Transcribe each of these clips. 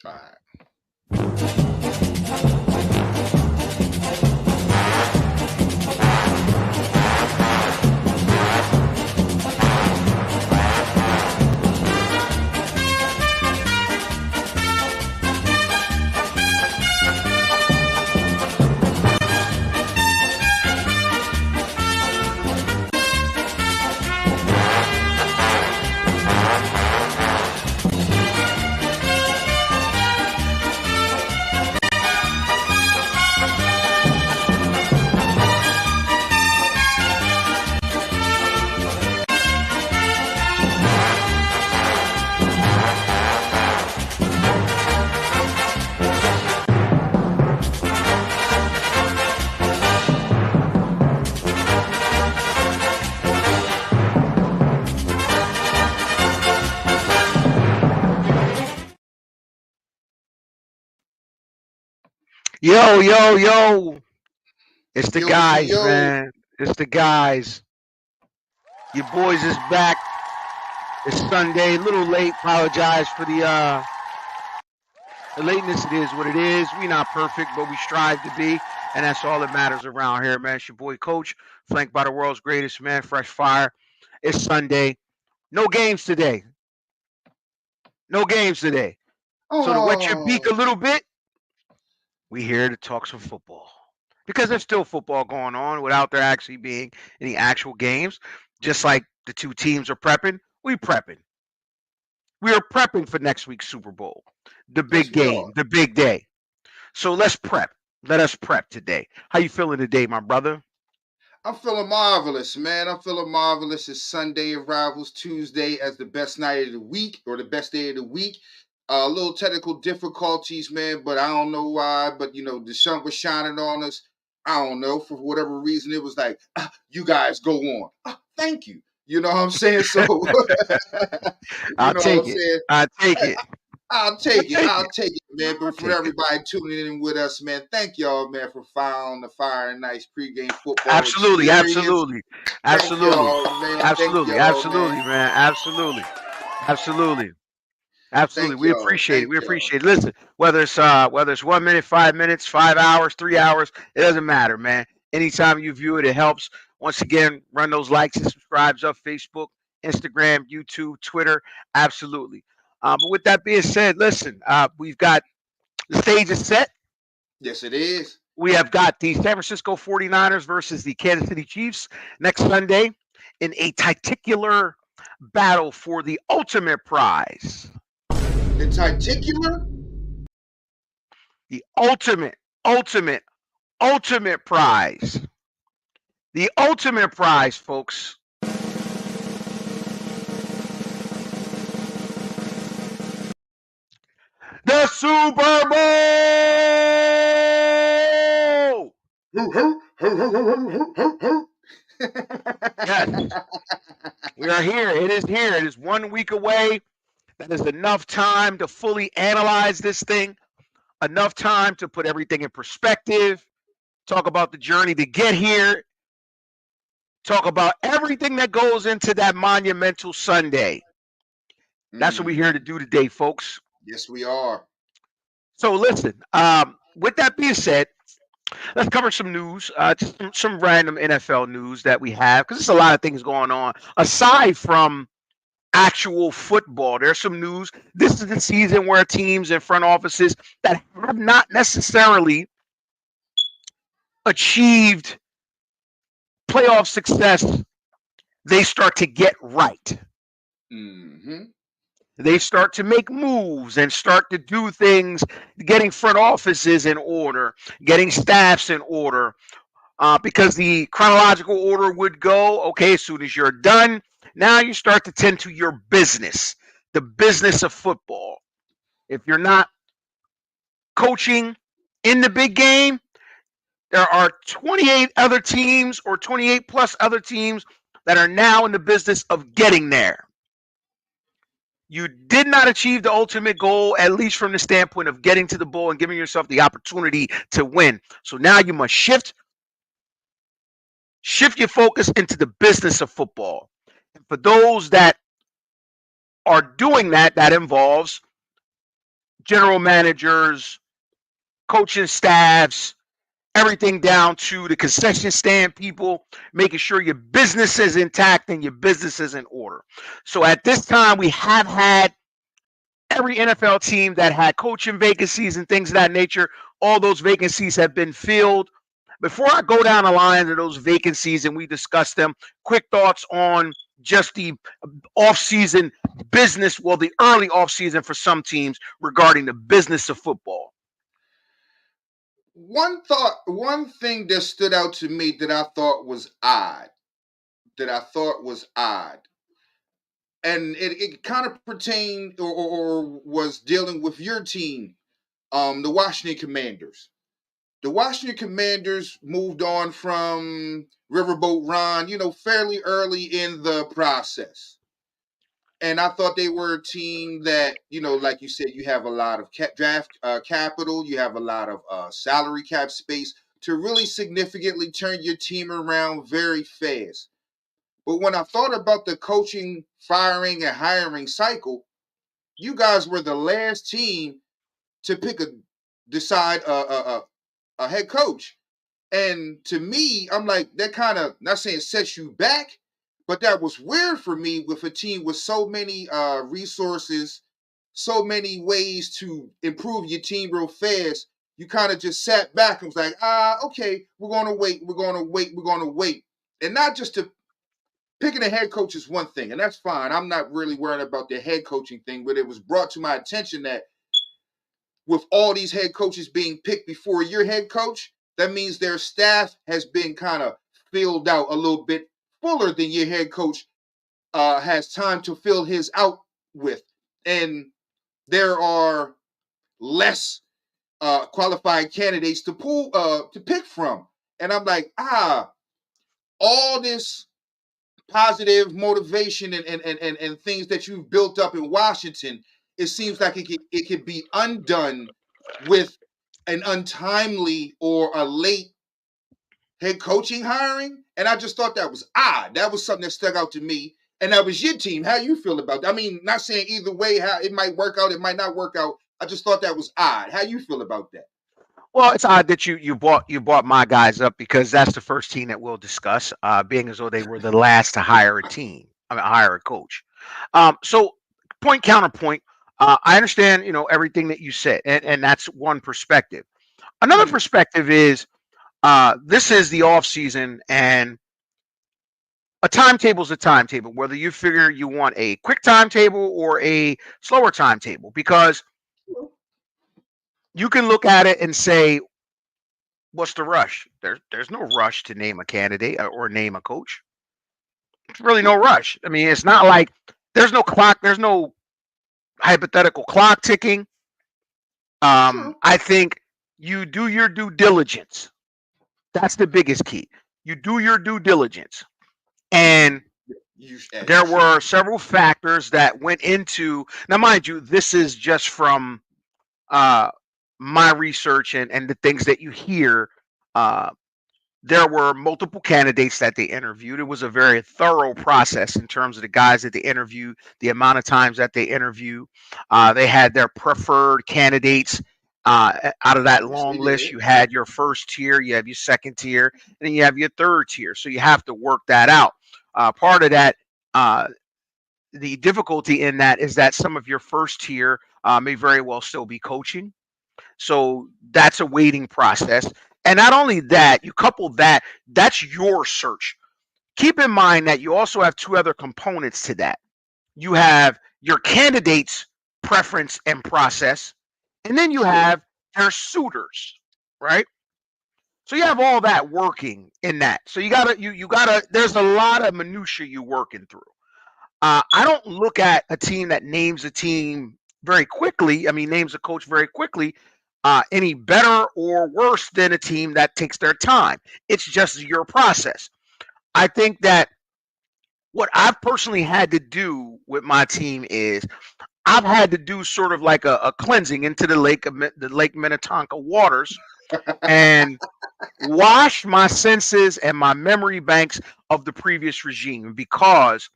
All right. Yo, yo, yo. It's the Yo, guys, yo. man. It's the guys. Your boys is back. It's Sunday. A little late. Apologize for the lateness. It is what it is. We not perfect, but we strive to be. And that's all that matters around here, man. It's your boy Coach, flanked by the world's greatest man, Fresh Fire. It's Sunday. No games today. No games today. So to wet your beak Oh, a little bit, we here to talk some football. Because there's still football going on without there actually being any actual games. Just like the two teams are prepping, we prepping. We are prepping for next week's Super Bowl, the yes, big we are. game, the big day. So let's prep. Let us prep today. How you feeling today, my brother? I'm feeling marvelous, man. I'm feeling marvelous. It's Sunday arrivals, Tuesday as the best night of the week or the best day of the week. A little technical difficulties, man, but I don't know why. But the sun was shining on us. I don't know for whatever reason. It was like, you guys go on. Thank you. You know what I'm saying? So, you I'll know what I'm take it. saying? I'll take it. I'll take it. Take I'll it. take it, man. I'll But for take it. everybody tuning in with us, man, thank y'all, man, for following the Fire and Nice pregame football Absolutely, experience. absolutely, Thank absolutely, y'all, man. Thank absolutely, y'all, man. absolutely, man. Absolutely, absolutely. Absolutely, Thank we y'all. appreciate it. Thank We y'all. appreciate it. Listen, whether it's 1 minute, 5 minutes, 5 hours, 3 hours, it doesn't matter, man. Anytime you view it, it helps. Once again, run those likes and subscribes up Facebook, Instagram, YouTube, Twitter. Absolutely. But with that being said, listen, we've got the stage is set. Yes, it is. We have got the San Francisco 49ers versus the Kansas City Chiefs next Sunday in a titicular battle for the ultimate prize. The titicular? The ultimate, ultimate prize. The ultimate prize, folks. The Super Bowl! Yes, we are here. It is here. It is 1 week away. That is enough time to fully analyze this thing, enough time to put everything in perspective, talk about the journey to get here, talk about everything that goes into that monumental Sunday. That's what we're here to do today, folks. Yes, we are. So listen, with that being said, let's cover some news, just some random NFL news that we have, because there's a lot of things going on aside from actual football. There's some news. This is the season where teams and front offices that have not necessarily achieved playoff success, they start to get right. Mm-hmm. They start to make moves and start to do things, getting front offices in order, getting staffs in order, because the chronological order would go, okay, as soon as you're done, now you start to tend to your business, the business of football. If you're not coaching in the big game, there are 28 other teams or 28 plus other teams that are now in the business of getting there. You did not achieve the ultimate goal, at least from the standpoint of getting to the bowl and giving yourself the opportunity to win. So now you must shift your focus into the business of football. And for those that are doing that, that involves general managers, coaching staffs, everything down to the concession stand people, making sure your business is intact and your business is in order. So at this time, we have had every NFL team that had coaching vacancies and things of that nature. All those vacancies have been filled. Before I go down the line of those vacancies and we discuss them, quick thoughts on just the off-season business, well, the early off-season for some teams regarding the business of football. One thing that stood out to me that I thought was odd, and it kind of pertained or was dealing with your team, the Washington Commanders. The Washington Commanders moved on from Riverboat Ron, fairly early in the process. And I thought they were a team that, like you said, you have a lot of draft capital, you have a lot of salary cap space to really significantly turn your team around very fast. But when I thought about the coaching, firing, and hiring cycle, you guys were the last team to decide a head coach. And to me, I'm like, that kind of, not saying sets you back, but that was weird for me with a team with so many resources, so many ways to improve your team real fast. You kind of just sat back and was like, okay, we're going to wait, we're going to wait, we're going to wait. And not just to picking a head coach is one thing, and that's fine. I'm not really worried about the head coaching thing, but it was brought to my attention that with all these head coaches being picked before your head coach, that means their staff has been kind of filled out a little bit fuller than your head coach has time to fill his out with. And there are less qualified candidates to pick from. And I'm like, all this positive motivation and things that you've built up in Washington, it seems like it could be undone with an untimely or a late head coaching hiring. And I just thought that was odd. That was something that stuck out to me. And that was your team. How you feel about that? I mean, not saying either way how it might work out, it might not work out. I just thought that was odd. How you feel about that? Well, it's odd that you brought my guys up because that's the first team that we'll discuss, being as though they were the last to hire a team, I mean, hire a coach. So point counterpoint. I understand, everything that you said, and that's one perspective. Another Mm-hmm. perspective is this is the off season, and a timetable is a timetable. Whether you figure you want a quick timetable or a slower timetable, because you can look at it and say, what's the rush? There's no rush to name a candidate or name a coach. There's really no True, rush. I mean, it's not like there's no clock. There's no hypothetical clock ticking. true. I think you do your due diligence. That's the biggest key. You do your due diligence, Mm-hmm. and As you there should. were several factors that went into. Now, mind you, this is just from uh, my research and the things that you hear. Uh, there were multiple candidates that they interviewed. It was a very thorough process in terms of the guys that they interviewed, the amount of times that they interviewed. They had their preferred candidates. Out of that Yes, they long list, did. you had your first tier, you have your second tier, and then you have your third tier. So you have to work that out. Part of that, uh, the difficulty in that is that some of your first tier may very well still be coaching. So that's a waiting process. And not only that, you couple that, that's your search. Keep in mind that you also have two other components to that. You have your candidate's preference and process, and then you True. have your suitors, right? So you have all that working in that. So you gotta there's a lot of minutia you working through. I don't look at a team that names a team very quickly. I mean, names a coach very quickly, any better or worse than a team that takes their time. It's just your process. I think that what I've personally had to do with my team is I've had to do sort of like a cleansing into the Lake Minnetonka waters and wash my senses and my memory banks of the previous regime, because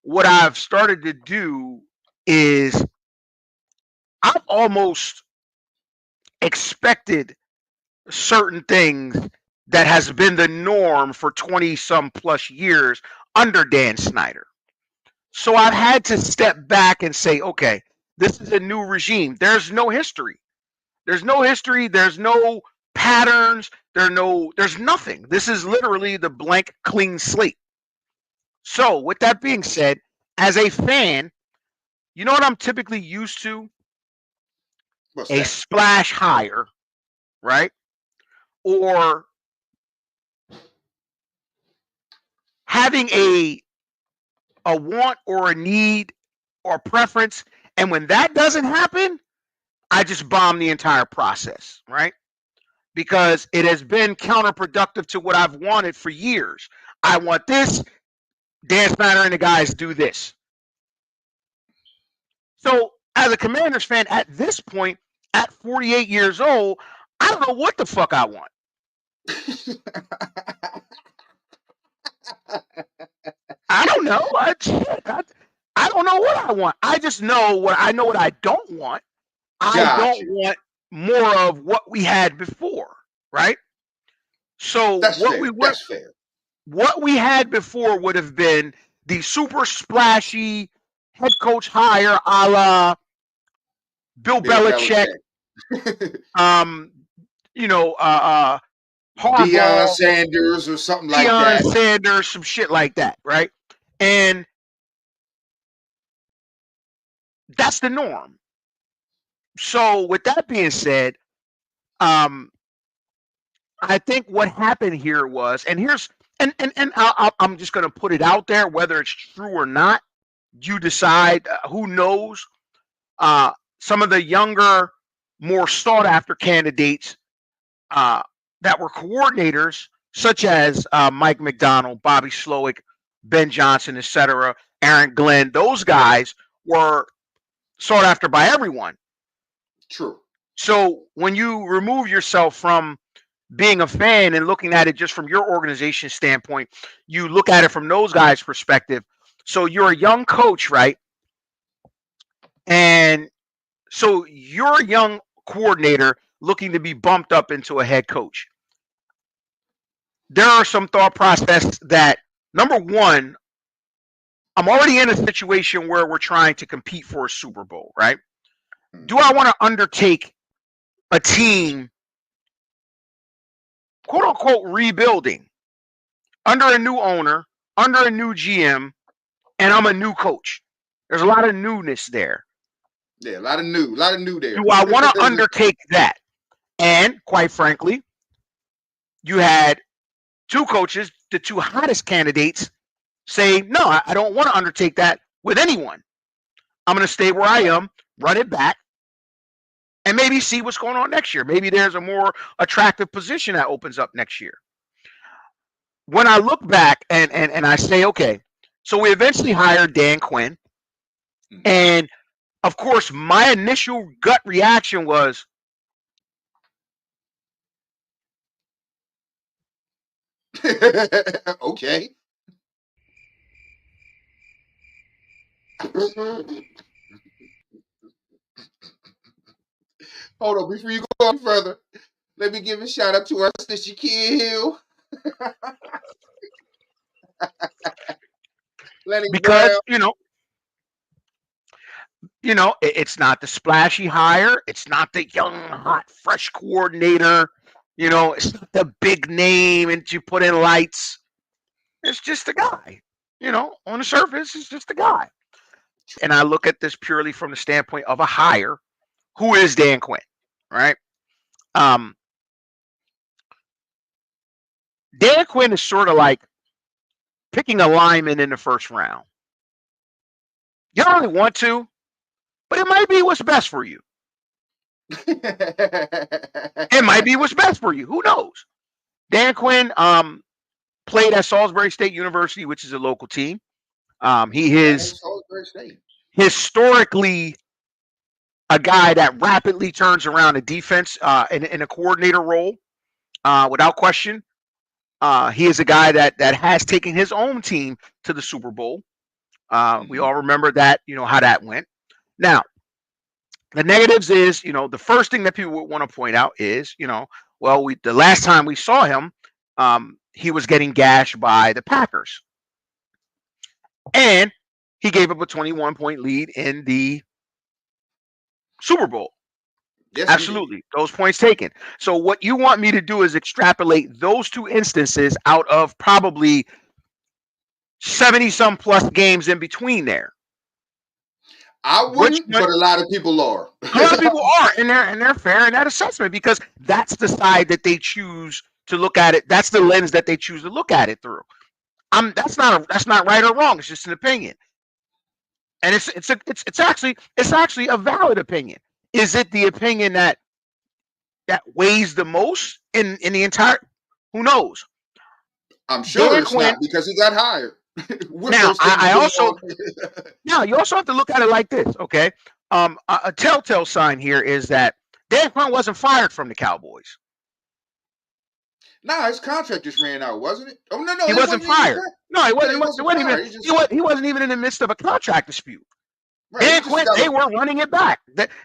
what I've started to do is I've almost expected certain things that has been the norm for 20 some plus years under Dan Snyder. So I've had to step back and say, okay, this is a new regime. There's no history. There's no history. There's no patterns. There's nothing. This is literally the blank, clean slate. So with that being said, as a fan, you know what I'm typically used to? What's A that? splash higher, right? Or having a want or a need or preference. And when that doesn't happen, I just bomb the entire process, right? Because it has been counterproductive to what I've wanted for years. I want this, Dan Snyder and the guys do this. So, as a Commanders fan at this point, at 48 years old, I don't know what the fuck I want. I don't know. I don't know what I want. I just know what I don't want. I Got don't you. want more of what we had before, right? So That's fair. That's fair. what we had before would have been the super splashy head coach hire a la Bill Bill Belichick, Belichick. um, you know, Deion Harbaugh, Sanders or something like Deion that. Sanders, some shit like that, right? And that's the norm. So with that being said, um, I think what happened here was, and here's, and I'm just going to put it out there, whether it's true or not. You decide. Who knows? Some of the younger, more sought after candidates uh, that were coordinators, such as Mike McDonald, Bobby Slowick, Ben Johnson, etc., Aaron Glenn, those guys were sought after by everyone. True. So when you remove yourself from being a fan and looking at it just from your organization standpoint, you look at it from those guys' perspective. So you're a young coach, right? And so you're a young coordinator looking to be bumped up into a head coach. There are some thought process that, number one, I'm already in a situation where we're trying to compete for a Super Bowl, right? Do I want to undertake a team, quote unquote, rebuilding under a new owner, under a new GM, and I'm a new coach? There's a lot of newness there. Yeah, a lot of new there. Do I want to undertake that? And quite frankly, you had two coaches, the two hottest candidates, say, no, I don't want to undertake that with anyone. I'm going to stay where I am, run it back, and maybe see what's going on next year. Maybe there's a more attractive position that opens up next year. When I look back and I say, okay, so we eventually hired Dan Quinn. And of course, my initial gut reaction was, okay. Hold on, before you go on further, let me give a shout out to our sister Kid Hill, Lenny Brown. because, it's not the splashy hire. It's not the young, hot, fresh coordinator. It's not the big name and you put in lights. It's just a guy. On the surface, it's just a guy. And I look at this purely from the standpoint of a hire. Who is Dan Quinn, right? Dan Quinn is sort of like picking a lineman in the first round. You don't really want to, but it might be what's best for you. It might be what's best for you. Who knows? Dan Quinn played at Salisbury State University, which is a local team. He is historically a guy that rapidly turns around a defense in a coordinator role, without question. He is a guy that has taken his own team to the Super Bowl. We all remember that, how that went. Now, The negatives is, the first thing that people would want to point out is, well, the last time we saw him, he was getting gashed by the Packers, and he gave up a 21-point lead in the Super Bowl. Yes, he did. Absolutely, those points taken. So what you want me to do is extrapolate those two instances out of probably 70 some plus games in between there. I Which wouldn't, one? but a lot of people are. A lot of people are, and they're fair in that assessment because that's the side that they choose to look at it. That's the lens that they choose to look at it through. That's not right or wrong. It's just an opinion, and it's actually a valid opinion. Is it the opinion that weighs the most in the entire? Who knows? I'm sure Dan it's Quinn. not because he got hired with Now, those things I being also on. now you also have to look at it like this. Okay, a telltale sign here is that Dan Quinn wasn't fired from the Cowboys. Nah, his contract just ran out, wasn't it? Oh no, He it wasn't wasn't even fired. that. No, he Yeah, wasn't. he It wasn't wasn't even. fired. He just He wasn't even in the midst of a contract dispute. right. He Dan just Quinn. got They a were running it back.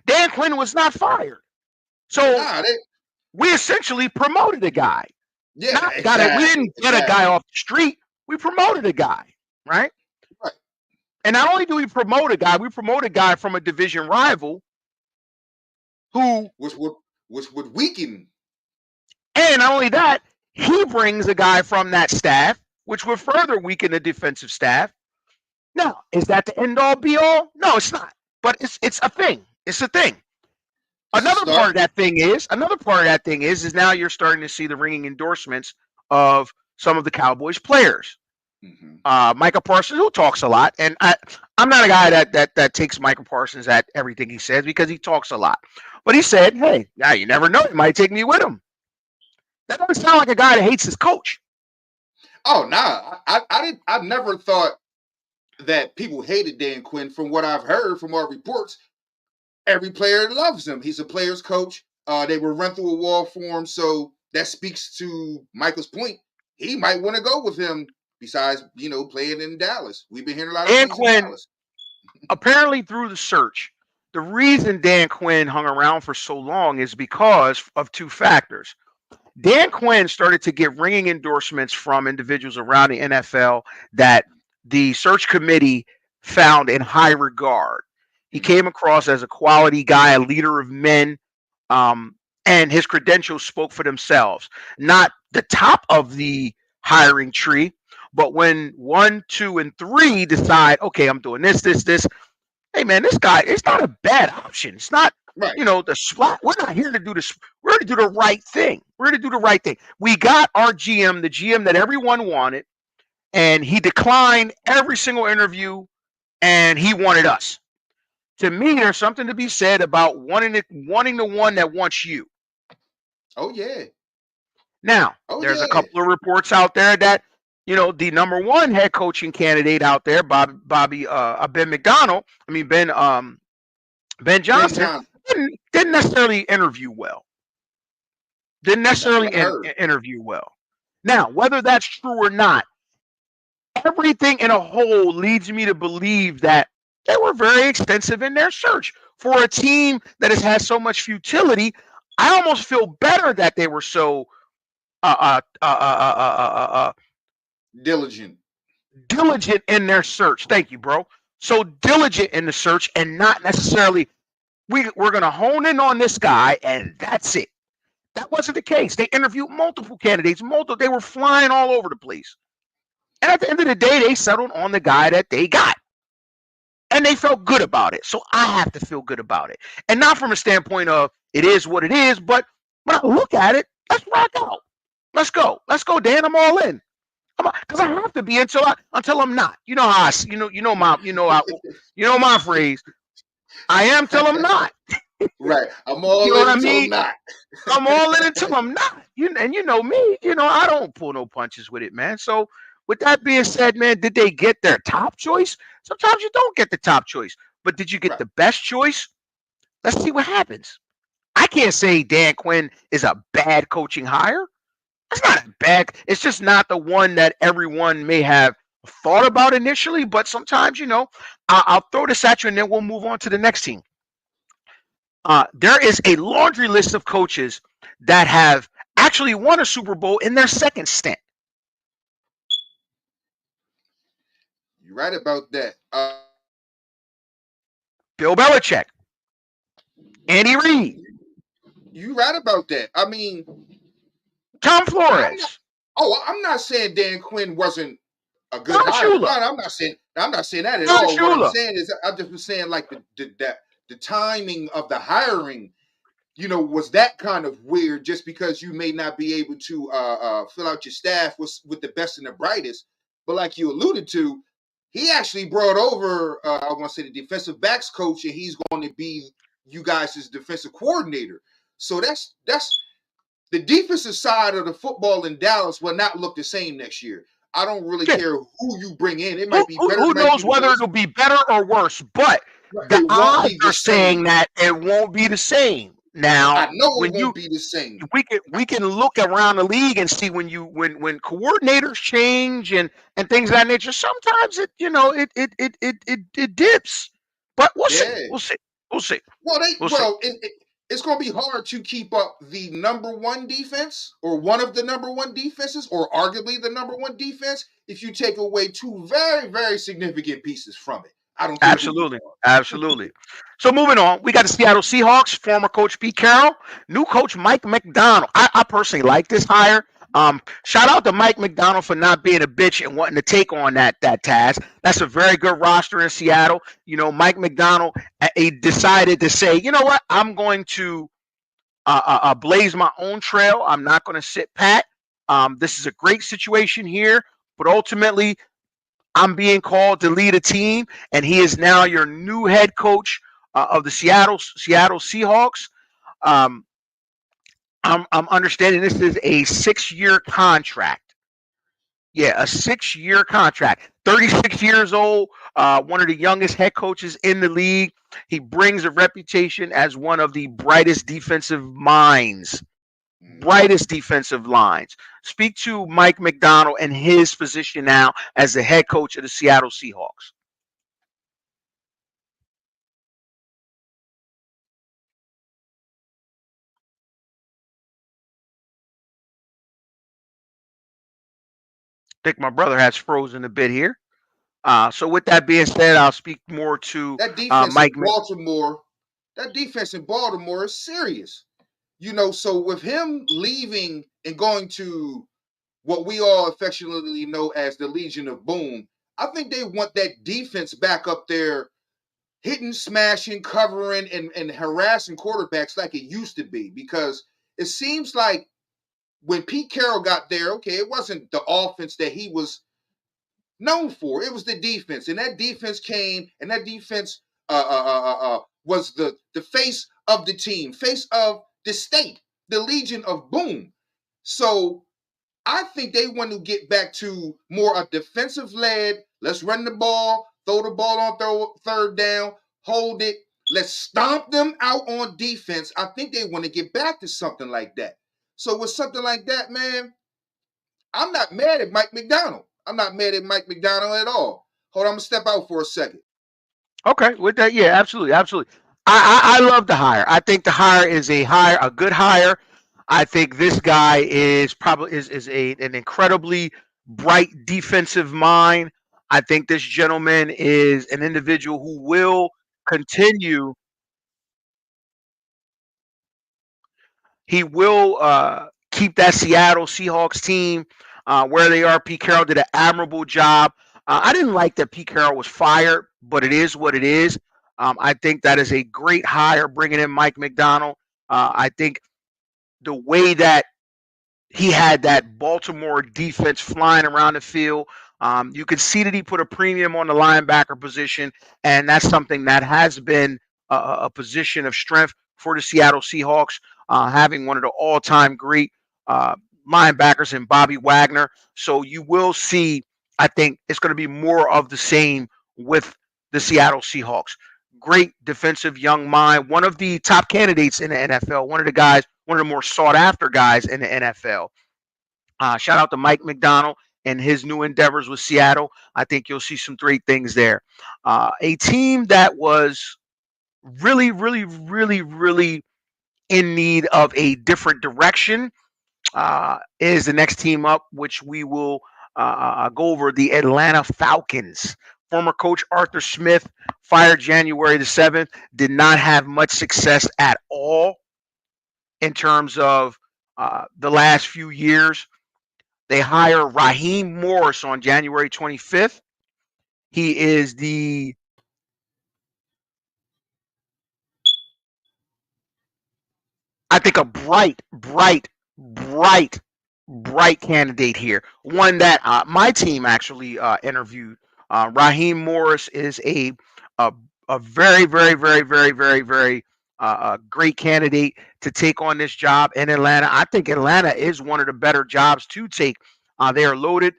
Dan Quinn was not fired. So nah. They we essentially promoted a guy. yeah, Not got it. We exactly, didn't get a guy exactly. off the street. We promoted a guy, right? Right. And not only do we promote a guy, we promote a guy from a division rival who, Which would weaken. and not only that, he brings a guy from that staff, which would further weaken the defensive staff. Now, is that the end all be all? No, it's not. But it's a thing. It's a thing. It's a start. Another part of that thing is now you're starting to see the ringing endorsements of some of the Cowboys players. Mm-hmm. Michael Parsons, who talks a lot, and I'm not a guy that takes Michael Parsons at everything he says because he talks a lot. But he said, "Hey, now you never know, he might take me with him." That doesn't sound like a guy that hates his coach. Oh nah, I never thought that people hated Dan Quinn. From what I've heard from our reports, every player loves him. He's a player's coach. They will run through a wall for him, so that speaks to Michael's point. He might want to go with him. Besides, playing in Dallas, we've been hearing a lot of Dan things in Quinn, Dallas. apparently through the search, the reason Dan Quinn hung around for so long is because of two factors. Dan Quinn started to get ringing endorsements from individuals around the NFL that the search committee found in high regard. He Mm-hmm. came across as a quality guy, a leader of men, um, and his credentials spoke for themselves. Not the top of the hiring tree, but when 1, 2, and 3 decide, okay, I'm doing this. Hey man, this guy, it's not a bad option. It's not, Right. the splat. We're not here to do this. We're here to do the right thing. We're here to do the right thing. We got our GM, the GM that everyone wanted, and he declined every single interview, and he wanted us. To me, there's something to be said about wanting the one that wants you. Oh yeah. Now, Oh there's a yeah. couple of reports out there that the number one head coaching candidate out there, Ben McDonald. I mean Ben Ben Johnson Johnson. didn't necessarily interview well. Didn't That's what necessarily I heard. interview well. Now, whether that's true or not, everything in a whole leads me to believe that they were very extensive in their search for a team that has had so much futility. I almost feel better that they were so Diligent. diligent in their search. Thank you, bro. So diligent in the search and not necessarily we're going to hone in on this guy and that's it. That wasn't the case. They interviewed multiple candidates, they were flying all over the place. And at the end of the day, they settled on the guy that they got. And they felt good about it. So I have to feel good about it. And not from a standpoint of it is what it is, but when I look at it, let's rock out. Let's go. Let's go, Dan. I'm all in. Because I have to be until I'm not. You know how you know my phrase. I am till I'm not. Right. I'm You all know in what I until mean? I'm not. I'm all in until I'm not. And you know me. I don't pull no punches with it, man. So with that being said, man, did they get their top choice? Sometimes you don't get the top choice, but did you get Right. the best choice? Let's see what happens. I can't say Dan Quinn is a bad coaching hire. It's not bad. It's just not the one that everyone may have thought about initially. But sometimes, I'll throw this at you and then we'll move on to the next team. There is a laundry list of coaches that have actually won a Super Bowl in their second stint. You're right about that. Bill Belichick, Andy Reid, You right about that. I mean, Tom I'm not. Flores, Oh, I'm not saying Dan Quinn wasn't a good Don hire. Shula, No, no, I'm not saying that at Don all. What I'm Shula. saying is, I just was saying like the timing of the hiring, was that kind of weird. Just because you may not be able to fill out your staff with the best and the brightest, but like you alluded to, he actually brought over I want to say the defensive backs coach, and he's going to be you guys' defensive coordinator. So that's the defensive side of the football in Dallas will not look the same next year. I don't really Yeah. care who you bring in. It Who, might be who, better, it who might be knows the whether worst. it'll be better or worse? But the It won't odds be the are saying same. that it won't be the same. Now, I know it when you won't be the same. we can look around the league and see when coordinators change and things of that nature. Sometimes it dips, but we'll see. Yeah. We'll see. We'll see. Well, We'll see. it's going to be hard to keep up the number one defense or one of the number one defenses or arguably the number one defense if you take away two very, very significant pieces from it. I don't care who you Absolutely. are. Absolutely. So moving on, we got the Seattle Seahawks, former coach Pete Carroll, new coach Mike McDonald. I personally like this hire. Shout out to Mike McDonald for not being a bitch and wanting to take on that task. That's a very good roster in Seattle. Mike McDonald, he decided to say, you know what, I'm going to blaze my own trail. I'm not going to sit pat. This is a great situation here, but ultimately I'm being called to lead a team, and he is now your new head coach of the Seattle Seahawks. Um, I'm understanding this is a 6-year contract. Yeah, a 6-year contract. 36 years old, one of the youngest head coaches in the league. He brings a reputation as one of the brightest defensive minds. Mhm. Brightest defensive lines. Speak to Mike McDonald and his position now as the head coach of the Seattle Seahawks. I think my brother has frozen a bit here. So with that being said, I'll speak more to That defense Mike. in Baltimore, that defense in Baltimore is serious. So with him leaving and going to what we all affectionately know as the Legion of Boom, I think they want that defense back up there, hitting, smashing, covering, and harassing quarterbacks like it used to be. Because it seems like when Pete Carroll got there, okay, it wasn't the offense that he was known for. It was the defense, and that defense came, and that defense was the face of the team, face of the state, the Legion of Boom. So I think they want to get back to more a defensive led. Let's run the ball, throw the ball on third down, hold it. Let's stomp them out on defense. I think they want to get back to something like that. So with something like that, man, I'm not mad at Mike McDonald. I'm not mad at Mike McDonald at all. Hold on, I'm gonna step out for a second. Okay, with that, yeah, absolutely, absolutely. I love the hire. I think the hire is a good hire. I think this guy is probably is an incredibly bright defensive mind. I think this gentleman is an individual who will continue. He will keep that Seattle Seahawks team where they are. Pete Carroll did an admirable job. I didn't like that Pete Carroll was fired, but it is what it is. I think that is a great hire bringing in Mike McDonald. I think the way that he had that Baltimore defense flying around the field. You could see that he put a premium on the linebacker position, and that's something that has been a position of strength for the Seattle Seahawks, having one of the all-time great uh, linebackers in Bobby Wagner. So you will see, I think it's going to be more of the same with the Seattle Seahawks. Great defensive young mind, one of the top candidates in the NFL, one of the guys, one of the more sought after guys in the NFL. Shout out to Mike McDonald and his new endeavors with Seattle. I think you'll see some great things there. A team that was really, really, really, really in need of a different direction is the next team up, which we will go over the Atlanta Falcons. Former coach Arthur Smith, fired January the 7th, did not have much success at all in terms of the last few years. They hire Raheem Morris on January 25th. He is the, I think, a bright candidate here. One that my team actually interviewed. Raheem Morris is a a very, very, very, very, very, very great candidate to take on this job in Atlanta. I think Atlanta is one of the better jobs to take. They are loaded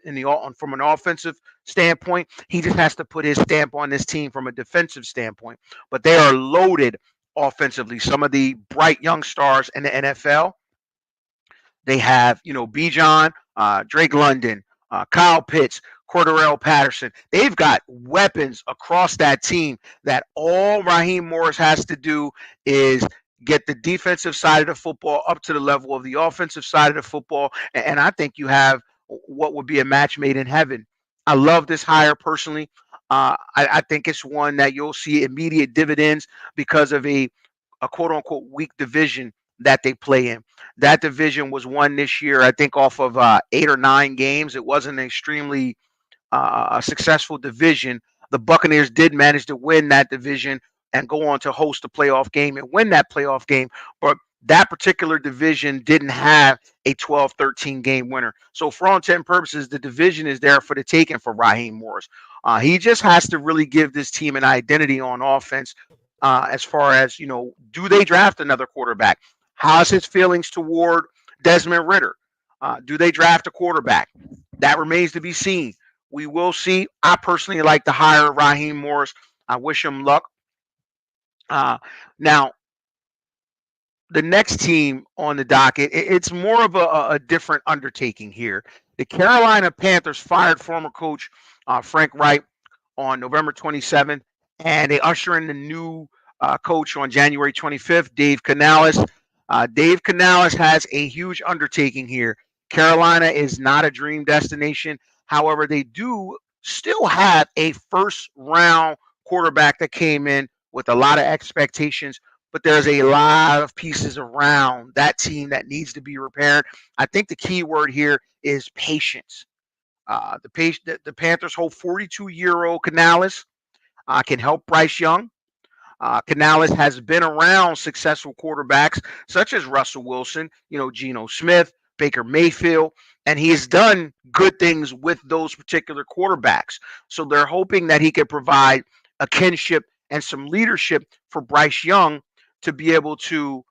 from an offensive standpoint. He just has to put his stamp on this team from a defensive standpoint. But they are loaded offensively. Some of the bright young stars in the NFL. They have, Bijan, Drake London, Kyle Pitts, Cordarrelle Patterson. They've got weapons across that team that all Raheem Morris has to do is get the defensive side of the football up to the level of the offensive side of the football. And I think you have what would be a match made in heaven. I love this hire personally. I think it's one that you'll see immediate dividends because of a quote unquote weak division that they play in. That division was won this year, I think, off of 8 or 9 games. It wasn't an extremely a successful division. The Buccaneers did manage to win that division and go on to host a playoff game and win that playoff game. But that particular division didn't have a 12-13 game winner. So, for all intent and purposes, the division is there for the taking for Raheem Morris. He just has to really give this team an identity on offense as far as, do they draft another quarterback? How's his feelings toward Desmond Ritter? Do they draft a quarterback? That remains to be seen. We will see. I personally like to hire Raheem Morris. I wish him luck. Now, the next team on the docket, it's more of a different undertaking here. The Carolina Panthers fired former coach Frank Wright on November 27th, and they usher in the new coach on January 25th, Dave Canales. Dave Canales has a huge undertaking here. Carolina is not a dream destination. However, they do still have a first round quarterback that came in with a lot of expectations, but there's a lot of pieces around that team that needs to be repaired. I think the key word here is patience. The Panthers hold 42-year-old Canales can help Bryce Young. Canales has been around successful quarterbacks such as Russell Wilson, Geno Smith, Baker Mayfield, and he has done good things with those particular quarterbacks. So they're hoping that he can provide a kinship and some leadership for Bryce Young to be able to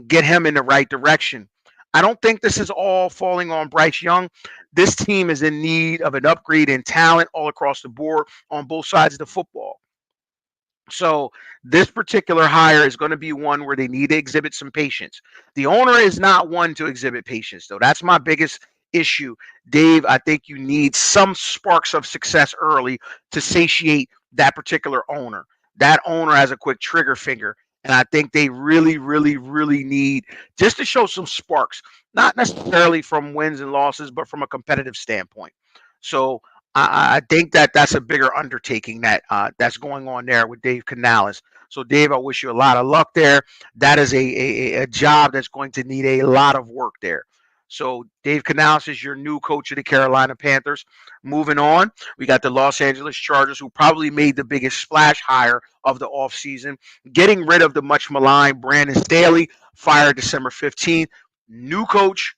get him in the right direction. I don't think this is all falling on Bryce Young. This team is in need of an upgrade in talent all across the board on both sides of the football. So this particular hire is going to be one where they need to exhibit some patience. The owner is not one to exhibit patience, though. That's my biggest issue. Dave, I think you need some sparks of success early to satiate that particular owner. That owner has a quick trigger finger. And I think they really, really, really need just to show some sparks, not necessarily from wins and losses, but from a competitive standpoint. So I think that that's a bigger undertaking that's going on there with Dave Canales. So, Dave, I wish you a lot of luck there. That is a job that's going to need a lot of work there. So, Dave Canales is your new coach of the Carolina Panthers. Moving on, we got the Los Angeles Chargers, who probably made the biggest splash hire of the offseason, getting rid of the much maligned Brandon Staley, fired December 15th. New coach,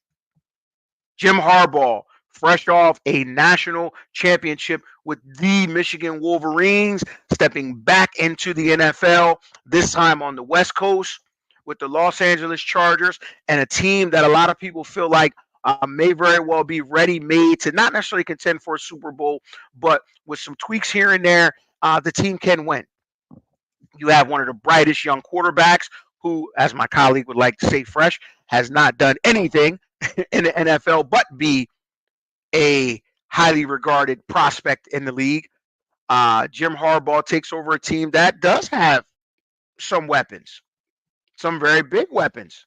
Jim Harbaugh, fresh off a national championship with the Michigan Wolverines, stepping back into the NFL, this time on the West Coast with the Los Angeles Chargers, and a team that a lot of people feel like may very well be ready made to not necessarily contend for a Super Bowl, but with some tweaks here and there, the team can win. You have one of the brightest young quarterbacks who, as my colleague would like to say, fresh, has not done anything in the NFL but be a highly regarded prospect in the league. Jim Harbaugh takes over a team that does have some weapons, some very big weapons.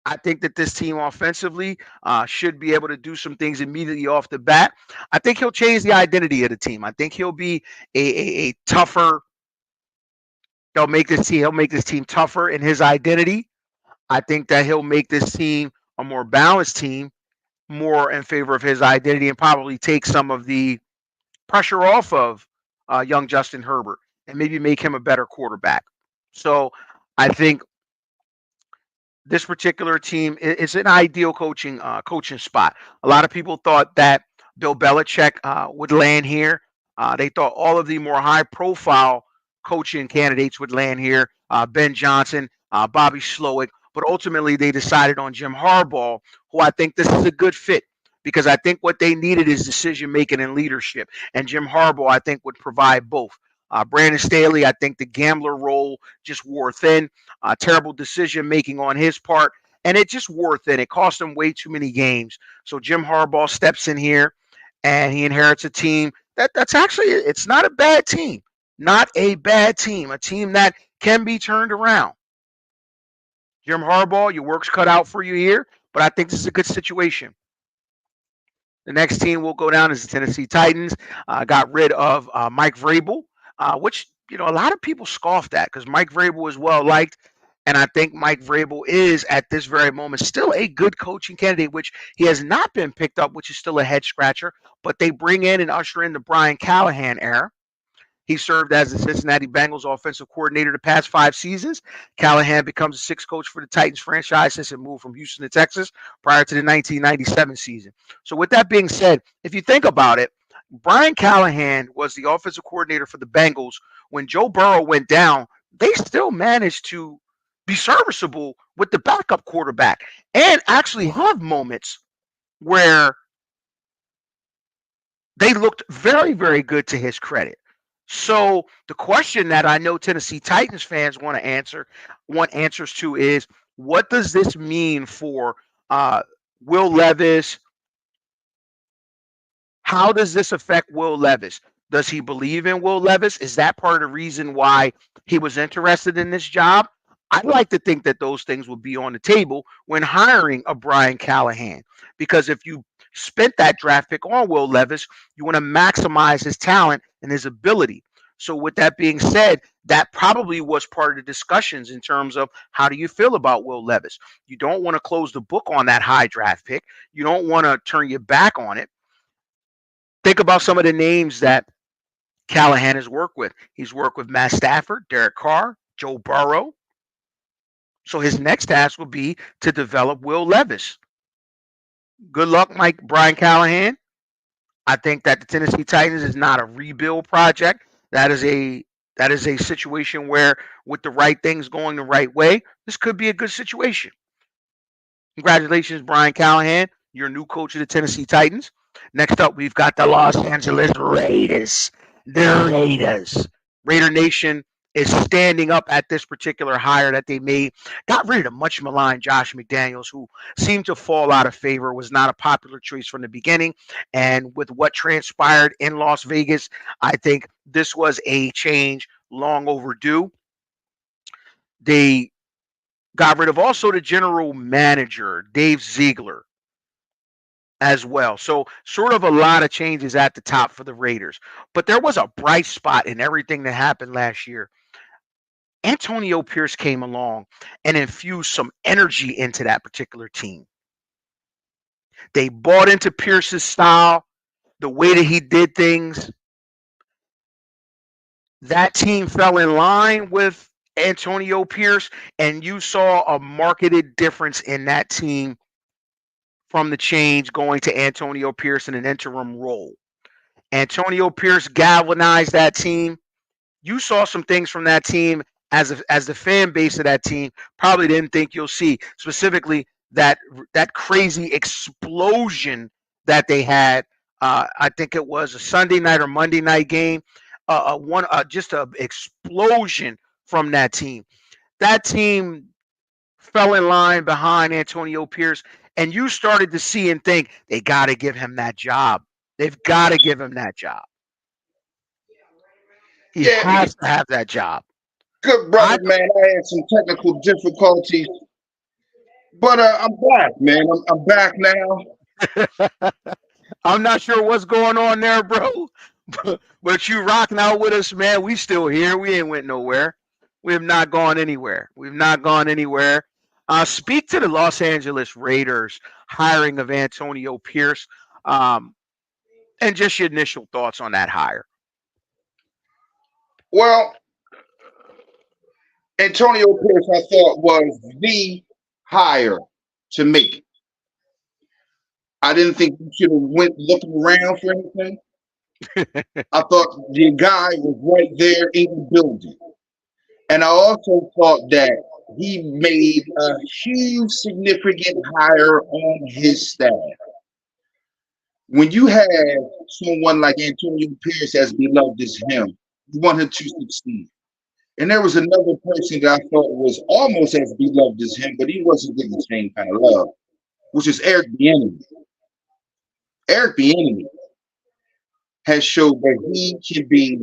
I think that this team offensively should be able to do some things immediately off the bat. I think he'll change the identity of the team. I think he'll be a tougher. He'll make this team tougher in his identity. I think that he'll make this team a more balanced team, more in favor of his identity, and probably take some of the pressure off of young Justin Herbert and maybe make him a better quarterback. So I think this particular team is an ideal coaching spot. A lot of people thought that Bill Belichick would land here. They thought all of the more high profile coaching candidates would land here. Ben Johnson, Bobby Slowick, but ultimately they decided on Jim Harbaugh, who I think this is a good fit because I think what they needed is decision making and leadership, and Jim Harbaugh I think would provide both. Brandon Staley, I think the gambler role just wore thin. Terrible decision making on his part, and it just wore thin. It cost him way too many games. So Jim Harbaugh steps in here, and he inherits a team that's actually it's not a bad team, not a bad team, a team that can be turned around. Jim Harbaugh, your work's cut out for you here, but I think this is a good situation. The next team will go down is the Tennessee Titans. Got rid of Mike Vrabel, which a lot of people scoffed at because Mike Vrabel is well liked, and I think Mike Vrabel is at this very moment still a good coaching candidate, which he has not been picked up, which is still a head scratcher. But they bring in and usher in the Brian Callahan era. He served as the Cincinnati Bengals offensive coordinator the past 5 seasons. Callahan becomes the sixth coach for the Titans franchise since it moved from Houston to Texas prior to the 1997 season. So, with that being said, if you think about it, Brian Callahan was the offensive coordinator for the Bengals. When Joe Burrow went down, they still managed to be serviceable with the backup quarterback and actually have moments where they looked very, very good to his credit. So the question that I know Tennessee Titans fans want answers to is what does this mean for Will Levis? How does this affect Will Levis? Does he believe in Will Levis? Is that part of the reason why he was interested in this job? I'd like to think that those things would be on the table when hiring a Brian Callahan. Because if you spent that draft pick on Will Levis, you want to maximize his talent and his ability. So, with that being said, that probably was part of the discussions in terms of how do you feel about Will Levis? You don't want to close the book on that high draft pick. You don't want to turn your back on it. Think about some of the names that Callahan has worked with. He's worked with Matt Stafford, Derek Carr, Joe Burrow. So his next task will be to develop Will Levis. Good luck, Brian Callahan. I think that the Tennessee Titans is not a rebuild project. That is a situation where, with the right things going the right way, this could be a good situation. Congratulations, Brian Callahan, your new coach of the Tennessee Titans. Next up, we've got the Los Angeles Raiders. The Raiders. Raider Nation is standing up at this particular hire that they made. Got rid of the much maligned Josh McDaniels, who seemed to fall out of favor, was not a popular choice from the beginning. And with what transpired in Las Vegas, I think this was a change long overdue. They got rid of also the general manager, Dave Ziegler, as well. So, sort of a lot of changes at the top for the Raiders. But there was a bright spot in everything that happened last year. Antonio Pierce came along and infused some energy into that particular team. They bought into Pierce's style, the way that he did things. That team fell in line with Antonio Pierce, and you saw a marketed difference in that team from the change going to Antonio Pierce in an interim role. Antonio Pierce galvanized that team. You saw some things from that team as the fan base of that team probably didn't think you'll see. Specifically, that crazy explosion that they had. I think it was a Sunday night or Monday night game. One just an explosion from that team. That team fell in line behind Antonio Pierce, and you started to see and think they got to give him that job. They've got to give him that job. He Yeah, has to have that job. Good I brother, man. I had some technical difficulties, but I'm back, man. I'm back now. I'm not sure what's going on there, bro. But you rocking out with us, man. We still here. We ain't went nowhere. We have not gone anywhere. We've not gone anywhere. Speak to the Los Angeles Raiders hiring of Antonio Pierce, um, and just your initial thoughts on that hire. Well, Antonio Pierce, I thought was the hire to make it. I didn't think we should have went looking around for anything. I thought the guy was right there in the building. And I also thought that he made a huge, significant hire on his staff. When you have someone like Antonio Pierce as beloved as him, you want him to succeed. And there was another person that I thought was almost as beloved as him, but he wasn't getting the same kind of love, which is Eric Bieniemy. Eric Bieniemy has showed that he can be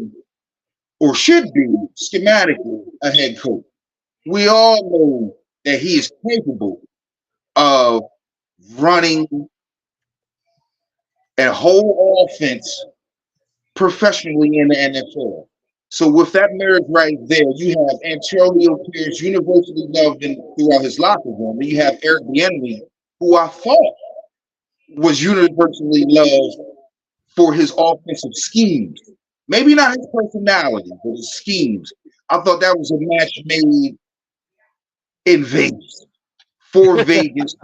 or should be schematically a head coach. We all know that he is capable of running a whole offense professionally in the NFL. So with that marriage right there, you have Antonio Pierce, universally loved throughout his locker room. And you have Eric Bieniemy, who I thought was universally loved for his offensive schemes. Maybe not his personality, but his schemes. I thought that was a match made in Vegas, for Vegas,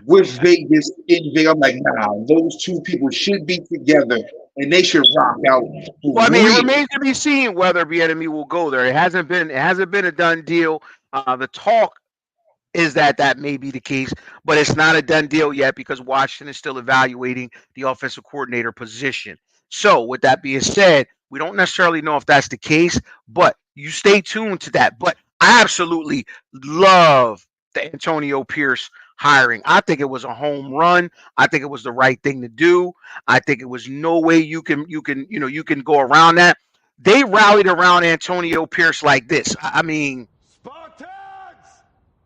with Vegas, in Vegas. I'm like, nah, those two people should be together and they should rock out Well, I for mean, it real. remains to be seen whether Bieniemy will go there. It hasn't been a done deal. The talk is that that may be the case, but it's not a done deal yet because Washington is still evaluating the offensive coordinator position. So, with that being said, we don't necessarily know if that's the case, but you stay tuned to that. But I absolutely love the Antonio Pierce hiring. I think it was a home run. I think it was the right thing to do. I think it was no way you can go around that. They rallied around Antonio Pierce like this. I mean, Spartans!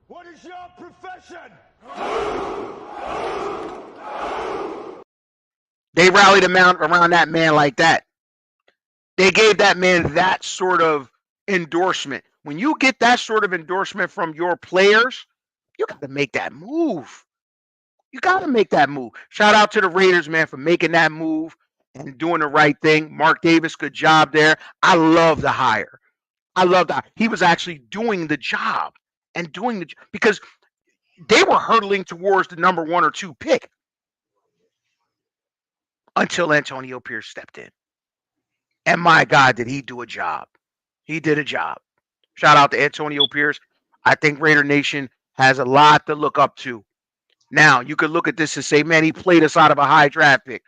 What is your profession? they rallied around that man like that. They gave that man that sort of endorsement. When you get that sort of endorsement from your players, you got to make that move. You got to make that move. Shout out to the Raiders, man, for making that move and doing the right thing. Mark Davis, good job there. I love the hire. I love that. He was actually doing the job and doing the because they were hurtling towards the number 1 or 2 pick until Antonio Pierce stepped in. And my God, did he do a job? He did a job. Shout out to Antonio Pierce. I think Raider Nation has a lot to look up to. Now, you could look at this and say, man, he played us out of a high draft pick.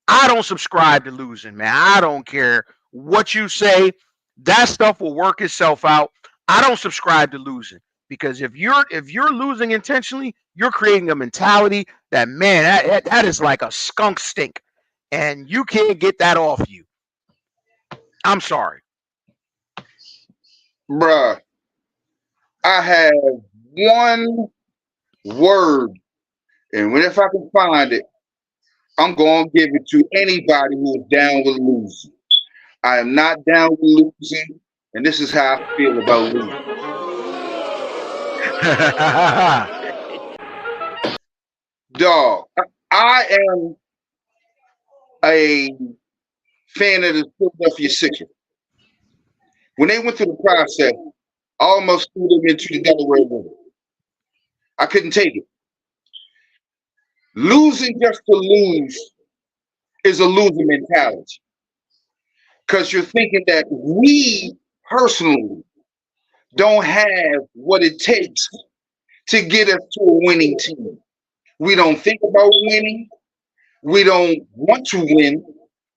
I don't subscribe to losing, man. I don't care what you say. That stuff will work itself out. I don't subscribe to losing because if you're losing intentionally, you're creating a mentality that man that is like a skunk stink, and you can't get that off you. I'm sorry. Bruh, I have one word, and if I can find it, I'm going to give it to anybody who is down with losing. I am not down with losing, and this is how I feel about losing. Dog, I am a fan of the Philadelphia Sixers. When they went through the process, I almost threw them into the Delaware River. I couldn't take it. Losing just to lose is a losing mentality because you're thinking that we personally don't have what it takes to get us to a winning team. We don't think about winning. We don't want to win.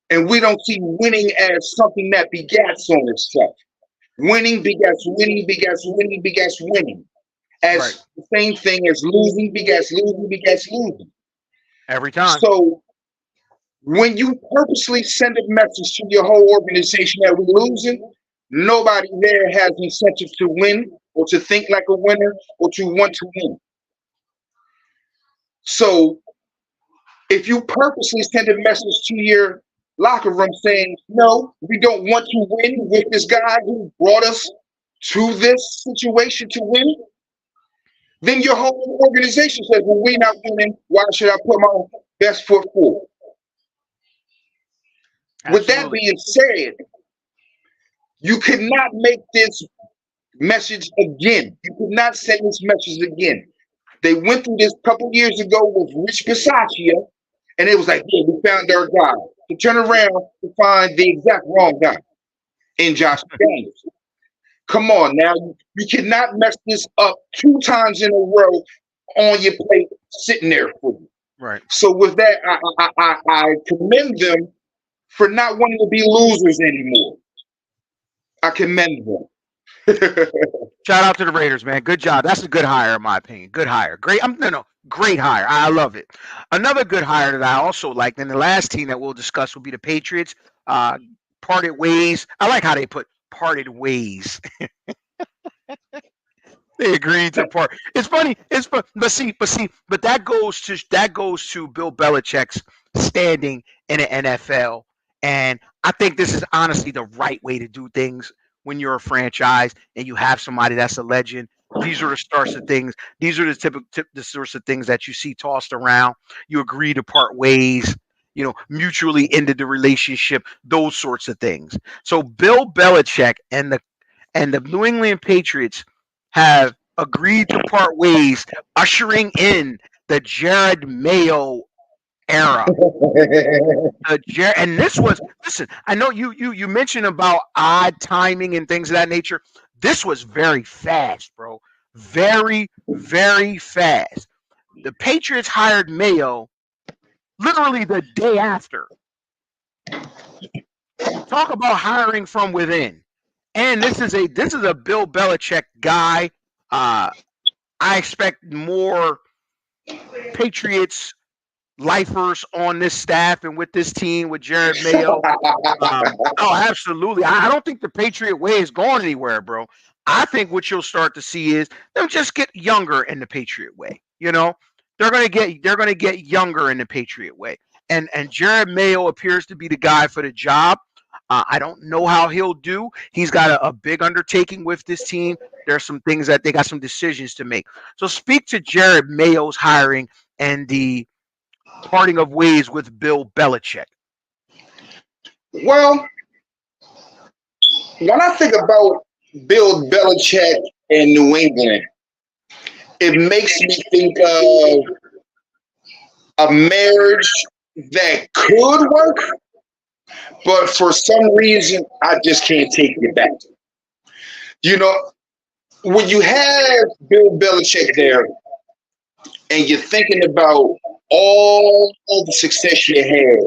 And we don't see winning as something that begats on itself. Winning begets winning, begets winning, begets winning. Right. As the same thing as losing begets losing, begets losing. Every time. So when you purposely send a message to your whole organization that we're losing, Nobody there has incentive to win or to think like a winner or to want to win. So if you purposely send a message to your locker room saying, no, we don't want to win with this guy who brought us to this situation to win, then your whole organization says, well, we're not winning. Why should I put my best foot forward? With that Absolutely. being said, you could not make this message again. You could not send this message again. They went through this a couple years ago with Rich Bisaccia, and it was like, yeah, we found our guy. To turn around to find the exact wrong guy in Josh Daniels. Come on now, you cannot mess this up 2 times in a row on your plate, sitting there for you. Right. So with that, I commend them for not wanting to be losers anymore. I commend them. Shout out to the Raiders, man. Good job. That's a good hire, in my opinion. Good hire. Great. Great hire. I love it. Another good hire that I also like, and the last team that we'll discuss will be the Patriots. Parted ways. I like how they put parted ways. They agreed to part. It's funny. It's fun, but that goes to Bill Belichick's standing in the NFL, and I think this is honestly the right way to do things when you're a franchise and you have somebody that's a legend. These are the sorts of things. These are the sorts of things that you see tossed around. You agree to part ways. Mutually ended the relationship. Those sorts of things. So Bill Belichick and the New England Patriots have agreed to part ways, ushering in the Jared Mayo era. And this was, listen, I know you mentioned about odd timing and things of that nature. This was very fast, bro. Very, very fast. The Patriots hired Mayo literally the day after. Talk about hiring from within. And this is a Bill Belichick guy. I expect more Patriots lifers on this staff and with this team with Jared Mayo. Absolutely. I don't think the Patriot way is going anywhere, bro. I think what you'll start to see is they'll just get younger in the Patriot way. They're gonna get younger in the Patriot way. And Jared Mayo appears to be the guy for the job. I don't know how he'll do. He's got a big undertaking with this team. There's some things that they got some decisions to make. So speak to Jared Mayo's hiring and the parting of ways with Bill Belichick. Well, when I think about Bill Belichick and New England, it makes me think of a marriage that could work, but for some reason, I just can't take it back. When you have Bill Belichick there and you're thinking about all the success you had,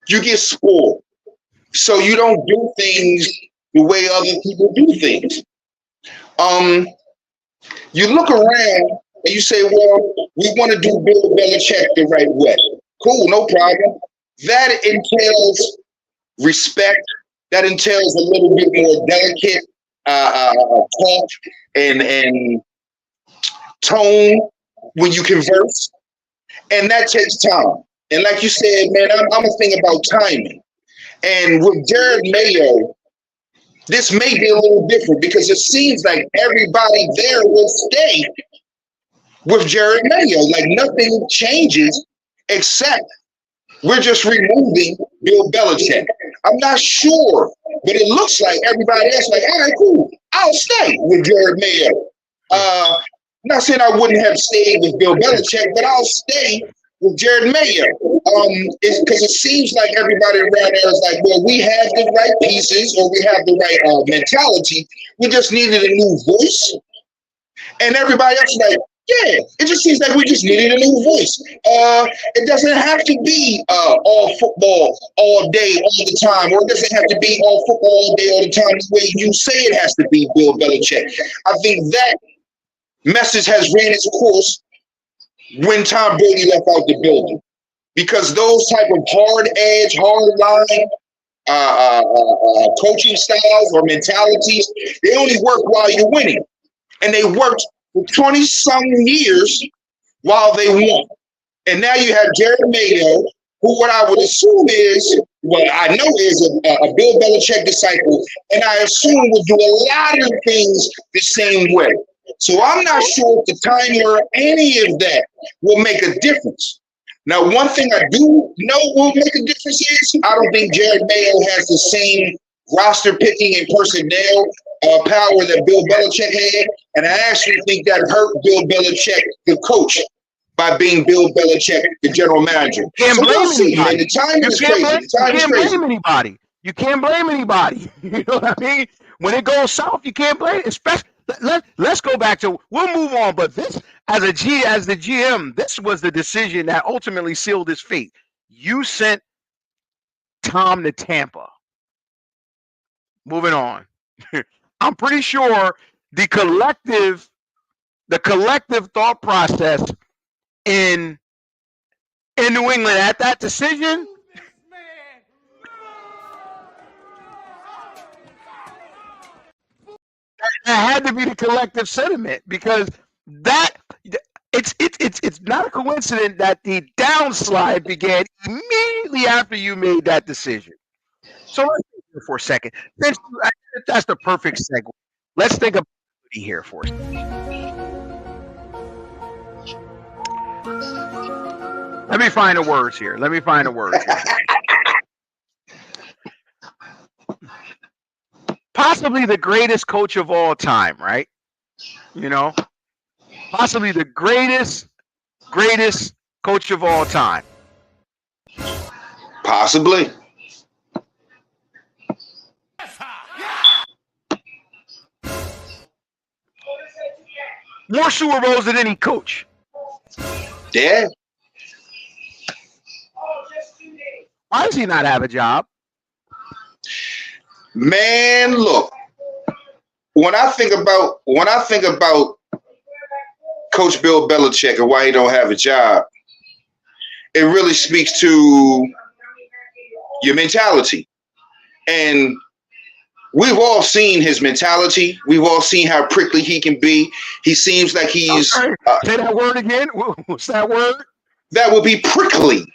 you get spoiled. So you don't do things the way other people do things. You look around and you say, well, we want to do Bill Belichick the right way. Cool, no problem. That entails respect. That entails a little bit more delicate talk and tone when you converse. And that takes time. And like you said, man, I'm a thing about timing. And with Jared Mayo, this may be a little different because it seems like everybody there will stay with Jared Mayo. Like nothing changes except we're just removing Bill Belichick. I'm not sure, but it looks like everybody else like, all right, cool. I'll stay with Jared Mayo. Not saying I wouldn't have stayed with Bill Belichick, but I'll stay with Jared Mayo. Because it seems like everybody around there is like, well, we have the right pieces or we have the right mentality. We just needed a new voice. And everybody else is like, yeah, it just seems like we just needed a new voice. It doesn't have to be all football all day, all the time, or it doesn't have to be all football all day, all the time, the way you say it has to be, Bill Belichick. I think that message has ran its course when Tom Brady left out the building. Because those type of hard edge, hard line coaching styles or mentalities. They only work while you're winning, and they worked for 20-some years while they won. And now you have Jared Mayo, who what I would assume is, well, I know is a Bill Belichick disciple, and I assume would do a lot of things the same way. So I'm not sure if the timing or any of that will make a difference. Now, one thing I do know will make a difference is I don't think Jared Mayo has the same roster picking and personnel power that Bill Belichick had, and I actually think that hurt Bill Belichick, the coach, by being Bill Belichick, the general manager. Can't So blame we'll see, man. anybody. The timing is crazy. The timing is crazy. Blame anybody. You can't blame anybody. You know what I mean? When it goes south, you can't blame it. Especially, let's go back to, we'll move on, but this, as the GM, this was the decision that ultimately sealed his fate. You sent Tom to Tampa. Moving on. I'm pretty sure the collective thought process in New England at that decision, that had to be the collective sentiment, because that it's not a coincidence that the downslide began immediately after you made that decision. So let's think here for a second. That's the perfect segue. Let's think about here for a second. Let me find the words here. Possibly the greatest coach of all time, right? You know, possibly the greatest coach of all time. Possibly. More Super Bowls than any coach. Yeah. Why does he not have a job? Man, look. When I think about Coach Bill Belichick and why he don't have a job, it really speaks to your mentality. And we've all seen his mentality. We've all seen how prickly he can be. He seems like he's say that word again. What's that word? That would be prickly.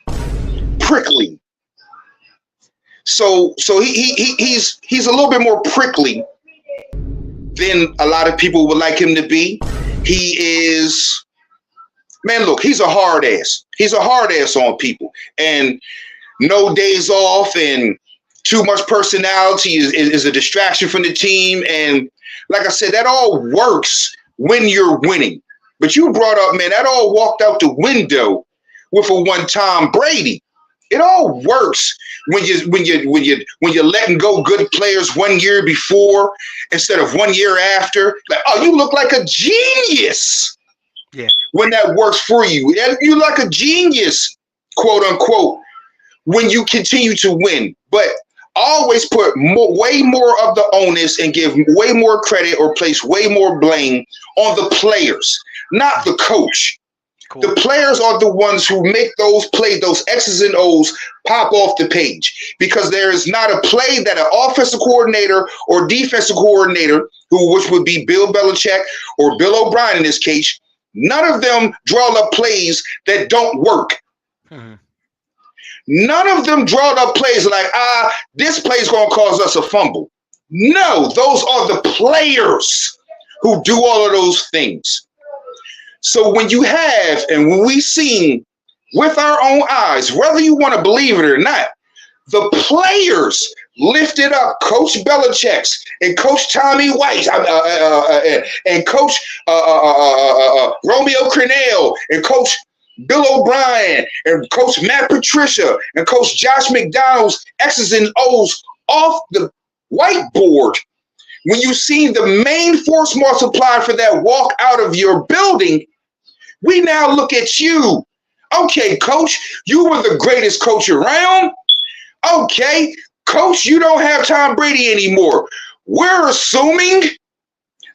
Prickly. So he's a little bit more prickly than a lot of people would like him to be. He is, man, look, he's a hard ass. He's a hard ass on people. And no days off and too much personality is a distraction from the team. And like I said, that all works when you're winning. But you brought up, man, that all walked out the window with a one Tom Brady. It all works when you're letting go good players 1 year before instead of 1 year after. Like, oh, you look like a genius. Yeah. When that works for you. You like a genius, quote unquote, when you continue to win. But always put way more of the onus and give way more credit or place way more blame on the players, not the coach. Cool. The players are the ones who make those plays, those X's and O's pop off the page, because there is not a play that an offensive coordinator or defensive coordinator, which would be Bill Belichick or Bill O'Brien in this case, none of them draw up plays that don't work. Mm-hmm. None of them draw up plays like, this play is going to cause us a fumble. No, those are the players who do all of those things. So when you have, and when we've seen with our own eyes, whether you want to believe it or not, the players lifted up Coach Belichick's and Coach Tommy White and Coach Romeo Crennel and Coach Bill O'Brien and Coach Matt Patricia and Coach Josh McDonald's X's and O's off the whiteboard. When you see the main force multiplier for that walk out of your building, we now look at you. Okay, coach, you were the greatest coach around. Okay, coach, you don't have Tom Brady anymore. We're assuming,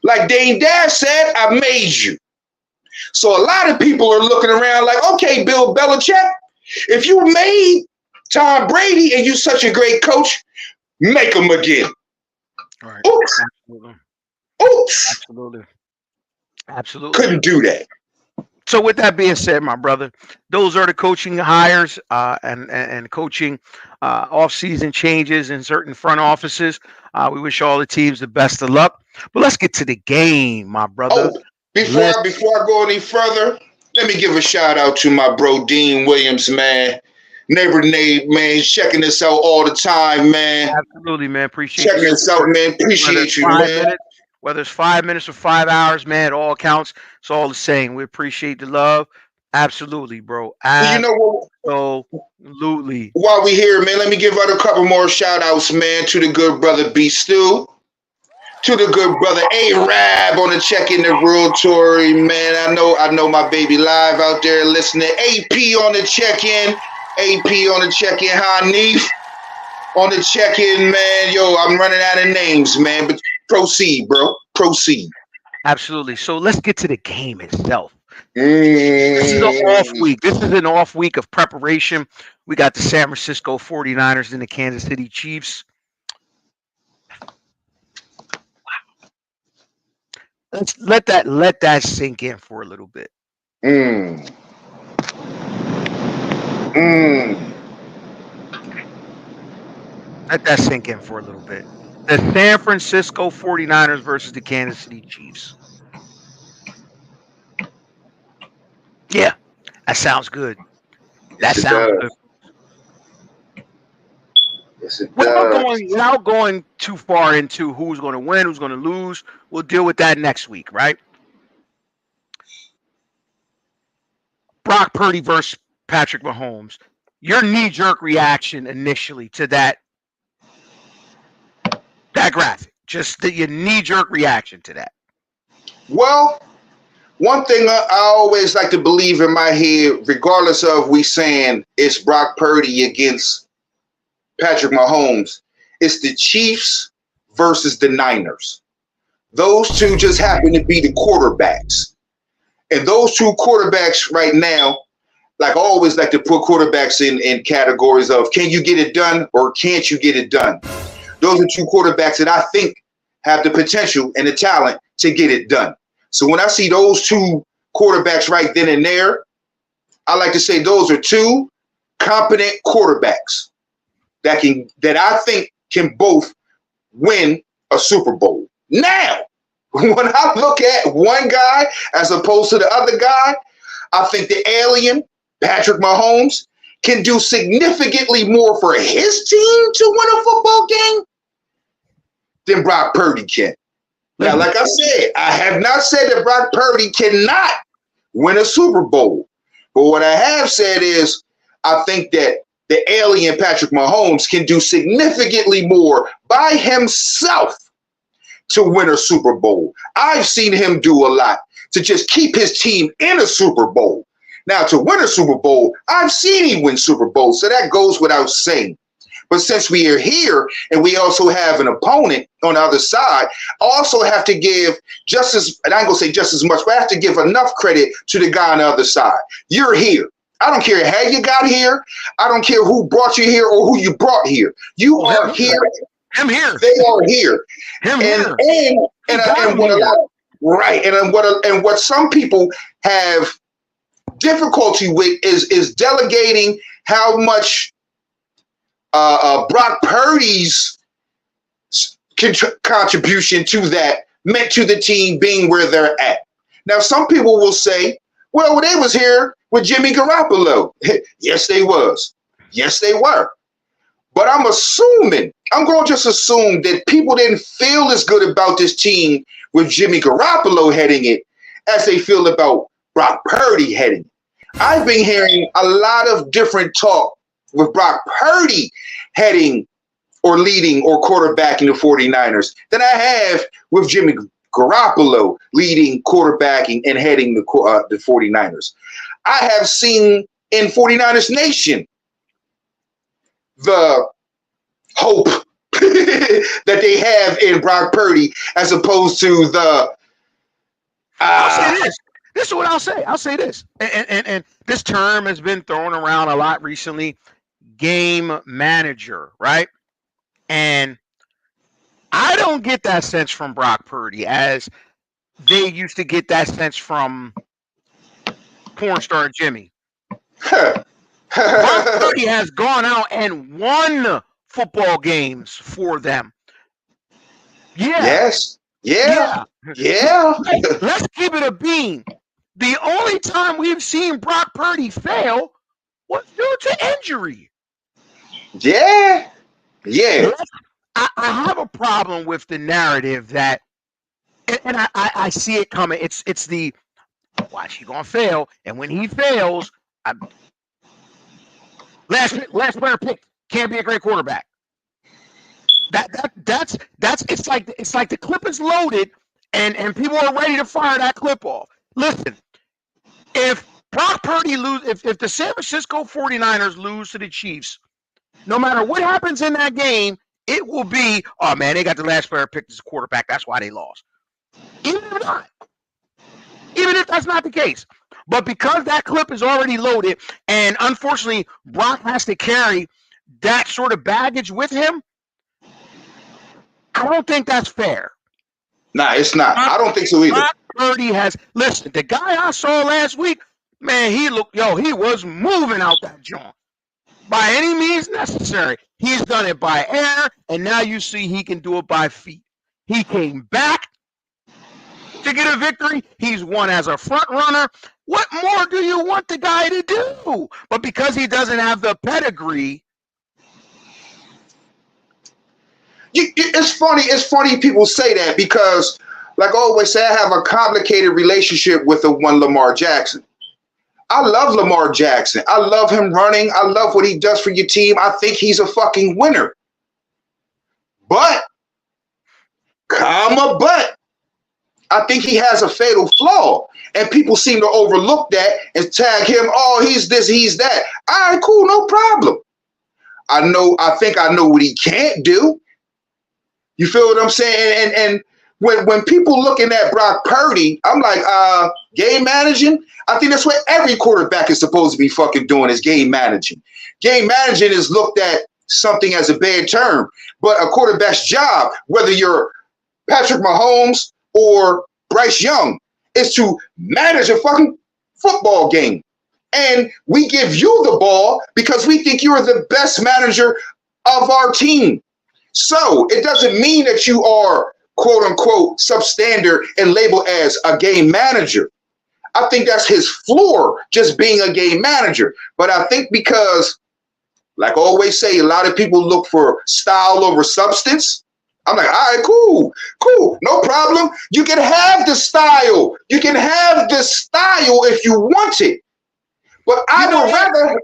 like Dane Dash said, I made you. So a lot of people are looking around like, okay, Bill Belichick, if you made Tom Brady and you such a great coach, make him again. All right. Oops. Absolutely. Oops. Absolutely. Absolutely. Couldn't do that. So with that being said, my brother, those are the coaching hires and coaching off-season changes in certain front offices. We wish all the teams the best of luck. But let's get to the game, my brother. Oh, before I go any further, let me give a shout out to my bro Dean Williams, man. Neighbor Nate, man, checking us out all the time, man. Absolutely, man. Appreciate Checking us out, man. Appreciate you, man. Whether it's 5 minutes or 5 hours, man, it all counts. It's all the same. We appreciate the love. Absolutely, bro. You know what? Absolutely. While we here, man, let me give out a couple more shout outs, man, to the good brother B Stu, to the good brother A-Rab on the check-in the World Tour, man. I know my baby live out there listening. AP on the check-in. AP on the check-in. Hanif on the check-in, man. Yo, I'm running out of names, man, but proceed, bro. Proceed. Absolutely. So let's get to the game itself. This is an off week. This is an off week of preparation. We got the San Francisco 49ers and the Kansas City Chiefs. Let's let that sink in for a little bit. Let that sink in for a little bit. The San Francisco 49ers versus the Kansas City Chiefs. Yeah, that sounds good. That sounds good. Yes, it does. Without going too far into who's going to win, who's going to lose, we'll deal with that next week, right? Brock Purdy versus Patrick Mahomes. Your knee-jerk reaction initially to that graphic, just your knee-jerk reaction to that. Well, one thing I always like to believe in my head, regardless of we saying it's Brock Purdy against Patrick Mahomes, it's the Chiefs versus the Niners. Those two just happen to be the quarterbacks. And those two quarterbacks right now, like I always like to put quarterbacks in categories of can you get it done or can't you get it done? Those are two quarterbacks that I think have the potential and the talent to get it done. So when I see those two quarterbacks right then and there, I like to say those are two competent quarterbacks that I think can both win a Super Bowl. Now, when I look at one guy as opposed to the other guy, I think the alien, Patrick Mahomes, can do significantly more for his team to win a football game than Brock Purdy can. Now, like I said, I have not said that Brock Purdy cannot win a Super Bowl. But what I have said is I think that the alien Patrick Mahomes can do significantly more by himself to win a Super Bowl. I've seen him do a lot to just keep his team in a Super Bowl. Now, to win a Super Bowl, I've seen him win Super Bowls, so that goes without saying. But since we are here and we also have an opponent on the other side, I also have to give just as, and I ain't gonna say just as much, but I have to give enough credit to the guy on the other side. You're here. I don't care how you got here. I don't care who brought you here or who you brought here. You are here. I'm here. They are here. And what some people have difficulty with is delegating how much Brock Purdy's contribution to that meant to the team being where they're at. Now, some people will say, well, they was here with Jimmy Garoppolo. Yes, they was. Yes, they were. But I'm going to just assume that people didn't feel as good about this team with Jimmy Garoppolo heading it as they feel about Brock Purdy heading it. I've been hearing a lot of different talk with Brock Purdy heading or leading or quarterbacking the 49ers than I have with Jimmy Garoppolo leading, quarterbacking, and heading the 49ers. I have seen in 49ers Nation the hope that they have in Brock Purdy as opposed to the I'll say this. This is what I'll say. I'll say this. And this term has been thrown around a lot recently. game manager, right? And I don't get that sense from Brock Purdy as they used to get that sense from porn star Jimmy. Brock Purdy has gone out and won football games for them. Yeah. Yes. Yeah. Yeah. Let's keep it a bean. The only time we've seen Brock Purdy fail was due to injury. Yeah. Yeah. I have a problem with the narrative that, and I see it coming. It's the, watch, he gonna fail, and when he fails, last player picked, can't be a great quarterback. That's it's like the clip is loaded, and people are ready to fire that clip off. Listen, if Brock Purdy if the San Francisco 49ers lose to the Chiefs, no matter what happens in that game, it will be, oh man, they got the last player picked as a quarterback, that's why they lost. Even if that's not the case. But because that clip is already loaded, and unfortunately Brock has to carry that sort of baggage with him, I don't think that's fair. Nah, it's not. I don't think so either. Brock Purdy has, listen, the guy I saw last week, man, he was moving out that joint. By any means necessary. He's done it by air, and now you see he can do it by feet. He came back to get a victory. He's won as a front runner. What more do you want the guy to do? But because he doesn't have the pedigree. It's funny people say that because, like I always say, I have a complicated relationship with the one Lamar Jackson. I love Lamar Jackson. I love him running. I love what he does for your team. I think he's a fucking winner. But, I think he has a fatal flaw. And people seem to overlook that and tag him, oh, he's this, he's that. All right, cool, no problem. I think I know what he can't do. You feel what I'm saying? And when people looking at Brock Purdy, I'm like, game managing? I think that's what every quarterback is supposed to be fucking doing, is game managing. Game managing is looked at something as a bad term, but a quarterback's job, whether you're Patrick Mahomes or Bryce Young, is to manage a fucking football game. And we give you the ball because we think you're the best manager of our team. So it doesn't mean that you are, quote unquote, substandard and labeled as a game manager. I think that's his floor, just being a game manager. But I think because, like I always say, a lot of people look for style over substance. I'm like, all right, cool, no problem. You can have the style. You can have the style if you want it. But I would rather.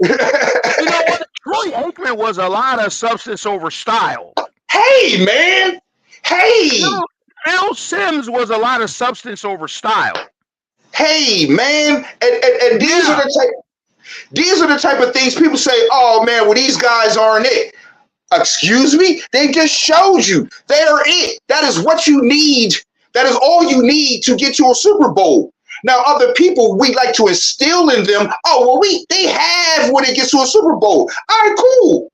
You know what? Troy Aikman was a lot of substance over style. Hey, man. Hey. Phil Simms was a lot of substance over style. Hey, man. And these are the type of things people say, oh, man, well, these guys aren't it. Excuse me? They just showed you. They are it. That is what you need. That is all you need to get to a Super Bowl. Now, other people, we like to instill in them, oh, well, they have when it gets to a Super Bowl. All right, cool.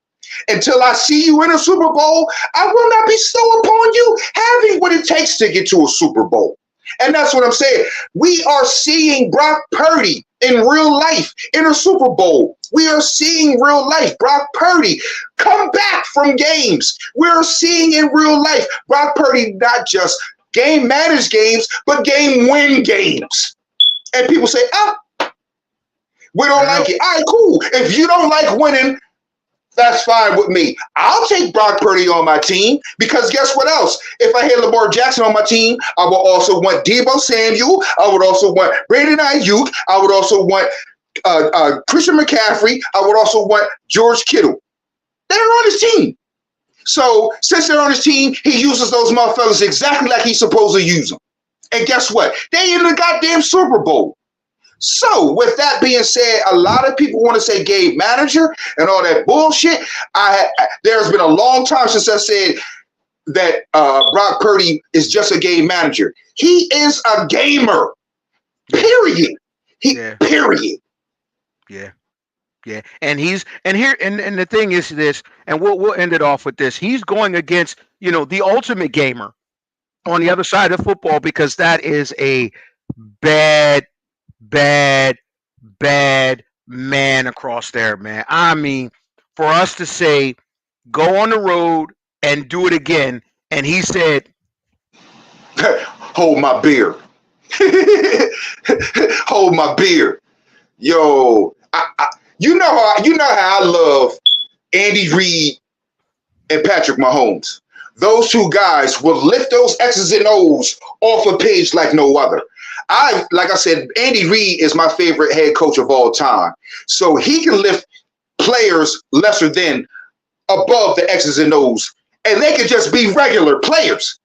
Until I see you in a Super Bowl, I will not bestow upon you having what it takes to get to a Super Bowl. And that's what I'm saying. We are seeing Brock Purdy in real life in a Super Bowl. We are seeing real life Brock Purdy come back from games. We're seeing in real life Brock Purdy not just game manage games, but game win games. And people say, we don't like it. All right, cool. If you don't like winning, that's fine with me. I'll take Brock Purdy on my team because guess what else? If I had Lamar Jackson on my team, I would also want Deebo Samuel. I would also want Brandon Ayuk. I would also want Christian McCaffrey. I would also want George Kittle. They're on his team. So since they're on his team, he uses those motherfuckers exactly like he's supposed to use them. And guess what? They in the goddamn Super Bowl. So with that being said, a lot of people want to say game manager and all that bullshit. There's been a long time since I said that Brock Purdy is just a game manager. He is a gamer. Period. Period. Yeah. Yeah, and and the thing is this, and we'll end it off with this. He's going against, the ultimate gamer on the other side of football, because that is a bad, bad, bad man across there, man. I mean, for us to say go on the road and do it again, and he said, Hold my beer. Hold my beer. Yo, you know how I love Andy Reid and Patrick Mahomes. Those two guys will lift those X's and O's off a page like no other. Like I said, Andy Reid is my favorite head coach of all time. So he can lift players lesser than above the X's and O's, and they can just be regular players.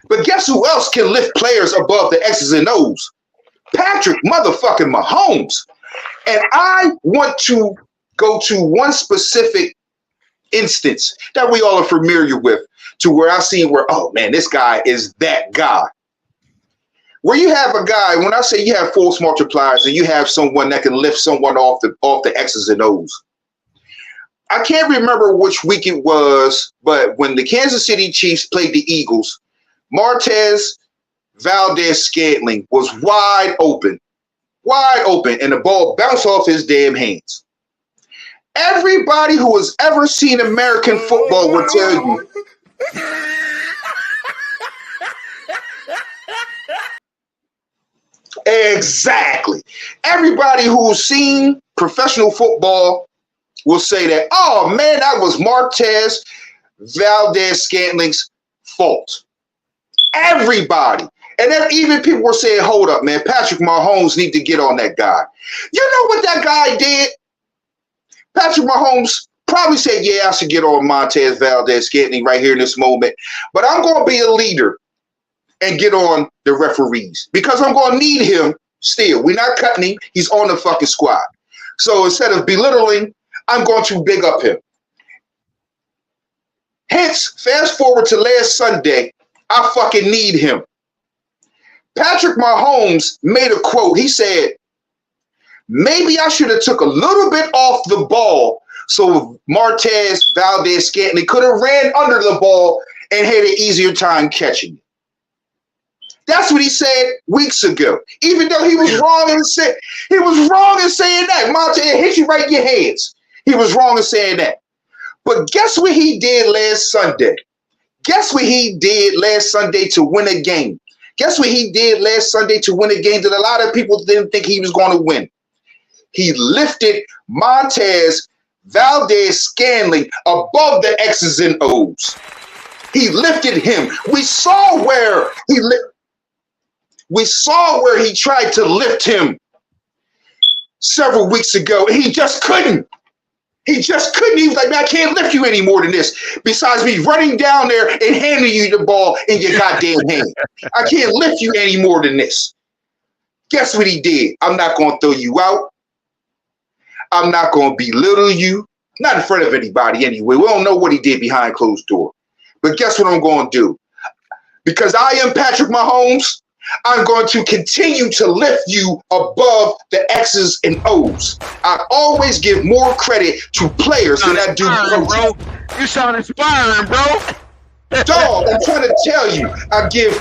But guess who else can lift players above the X's and O's? Patrick motherfucking Mahomes. And I want to go to one specific instance that we all are familiar with, to where I see where, oh man, this guy is that guy. Where you have a guy, when I say you have force multipliers and you have someone that can lift someone off the X's and O's. I can't remember which week it was, but when the Kansas City Chiefs played the Eagles, Martez Valdez-Scantling was wide open, and the ball bounced off his damn hands. Everybody who has ever seen American football will tell you exactly. Everybody who's seen professional football will say that, oh man, that was Martez Valdez-Scantling's fault. Everybody. And then even people were saying, hold up, man, Patrick Mahomes need to get on that guy. You know what that guy did? Patrick Mahomes probably said, yeah, I should get on Martez Valdez-Scantling right here in this moment, but I'm going to be a leader and get on the referees because I'm going to need him still. We're not cutting him. He's on the fucking squad. So instead of belittling, I'm going to big up him. Hence, fast forward to last Sunday, I fucking need him. Patrick Mahomes made a quote. He said, maybe I should have took a little bit off the ball so Martez Valdez-Scantling could have ran under the ball and had an easier time catching it. That's what he said weeks ago. Even though he was wrong in saying that. Martez hit you right in your hands. He was wrong in saying that. But guess what he did last Sunday? Guess what he did last Sunday to win a game? Guess what he did last Sunday to win a game that a lot of people didn't think he was going to win? He lifted Martez Valdez-Scantling above the X's and O's. He lifted him. We saw where he tried to lift him several weeks ago. He just couldn't. He was like, man, I can't lift you any more than this. Besides me running down there and handing you the ball in your goddamn hand. I can't lift you any more than this. Guess what he did? I'm not going to throw you out. I'm not going to belittle you. Not in front of anybody anyway. We don't know what he did behind closed door. But guess what I'm going to do? Because I am Patrick Mahomes, I'm going to continue to lift you above the X's and O's. I always give more credit to players than I do coaches. Bro. You sound inspiring, bro. Dog, I'm trying to tell you, I give.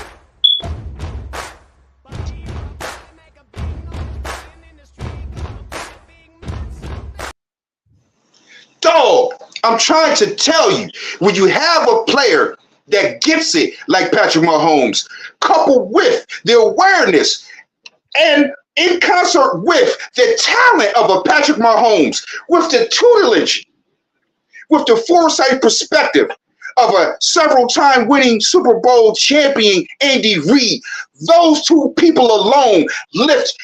Dog, I'm trying to tell you, when you have a player that gets it like Patrick Mahomes, coupled with the awareness and in concert with the talent of a Patrick Mahomes, with the tutelage, with the foresight perspective of a several-time winning Super Bowl champion Andy Reid, those two people alone lift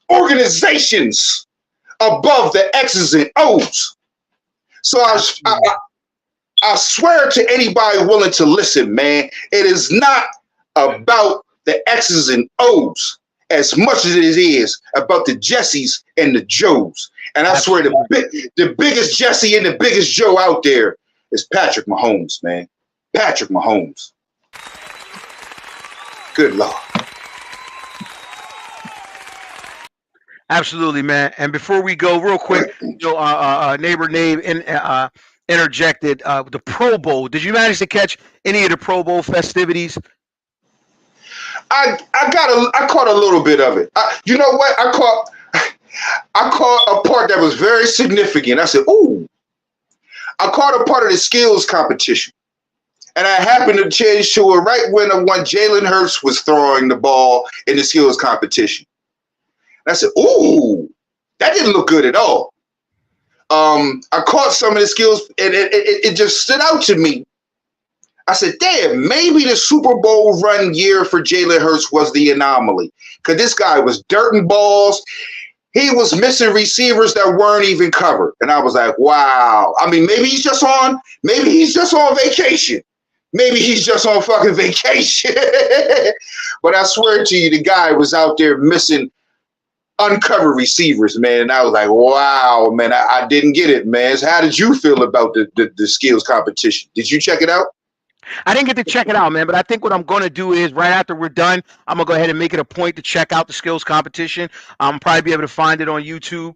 organizations above the X's and O's. So I swear to anybody willing to listen, man, it is not about the X's and O's as much as it is about the Jessies and the Joes. And I swear the biggest Jesse and the biggest Joe out there is Patrick Mahomes, man. Patrick Mahomes. Good Lord. Absolutely, man. And before we go, real quick, neighbor Nave interjected the Pro Bowl. Did you manage to catch any of the Pro Bowl festivities? I caught a little bit of it. You know what? I caught a part that was very significant. I said, "Ooh!" I caught a part of the skills competition, and I happened to change to it right when Jalen Hurts was throwing the ball in the skills competition. And I said, "Ooh, that didn't look good at all." I caught some of the skills, and it just stood out to me. I said, damn, maybe the Super Bowl run year for Jalen Hurts was the anomaly. Because this guy was dirting balls. He was missing receivers that weren't even covered. And I was like, wow. I mean, maybe he's just on vacation. Maybe he's just on fucking vacation. But I swear to you, the guy was out there missing uncovered receivers, man. And I was like, wow, man, I didn't get it, man. So how did you feel about the skills competition? Did you check it out? I didn't get to check it out, man, but I think what I'm going to do is right after we're done, I'm going to go ahead and make it a point to check out the skills competition. I'm probably be able to find it on YouTube.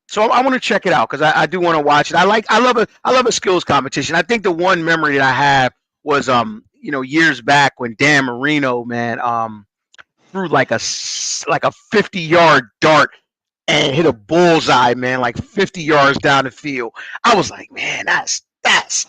So I want to check it out because I do want to watch it. I love a skills competition. I think the one memory that I have was years back when Dan Marino, man, threw like a 50-yard dart and hit a bullseye, man, like 50 yards down the field. I was like, man, that's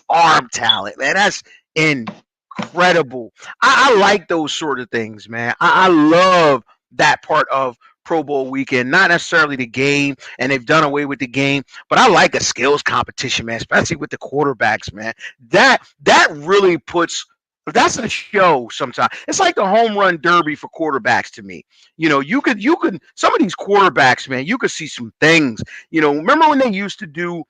arm talent, man. That's incredible. I like those sort of things, man. I love that part of Pro Bowl weekend, not necessarily the game, and they've done away with the game, but I like a skills competition, man, especially with the quarterbacks, man. That really puts that's a show sometimes. It's like the home run derby for quarterbacks to me. You could some of these quarterbacks, man, you could see some things. Remember when they used to do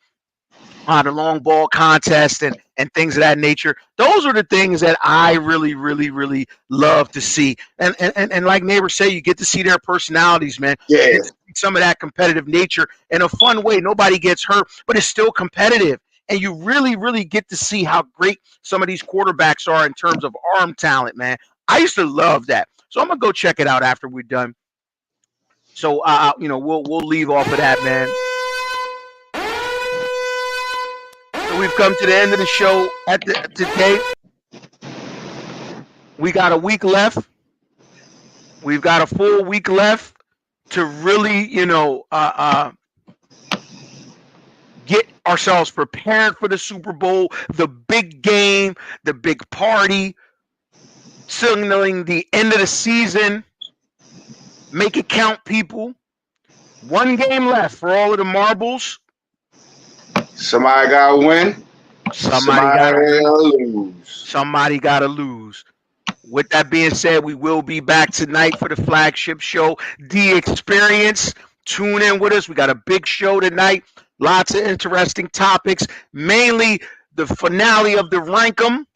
the long ball contest and things of that nature. Those are the things that I really, really, really love to see. And like neighbors say, you get to see their personalities, man. Yeah. You get to see some of that competitive nature in a fun way. Nobody gets hurt, but it's still competitive. And you really, really get to see how great some of these quarterbacks are in terms of arm talent, man. I used to love that. So I'm gonna go check it out after we're done. So we'll leave off of that, man. We've come to the end of the show today. We got a week left. We've got a full week left to really, get ourselves prepared for the Super Bowl, the big game, the big party, signaling the end of the season. Make it count, people. One game left for all of the marbles. Somebody gotta win. Somebody gotta lose. Somebody gotta lose. With that being said, we will be back tonight for the flagship show, The Experience. Tune in with us. We got a big show tonight. Lots of interesting topics. Mainly the finale of the Rankum.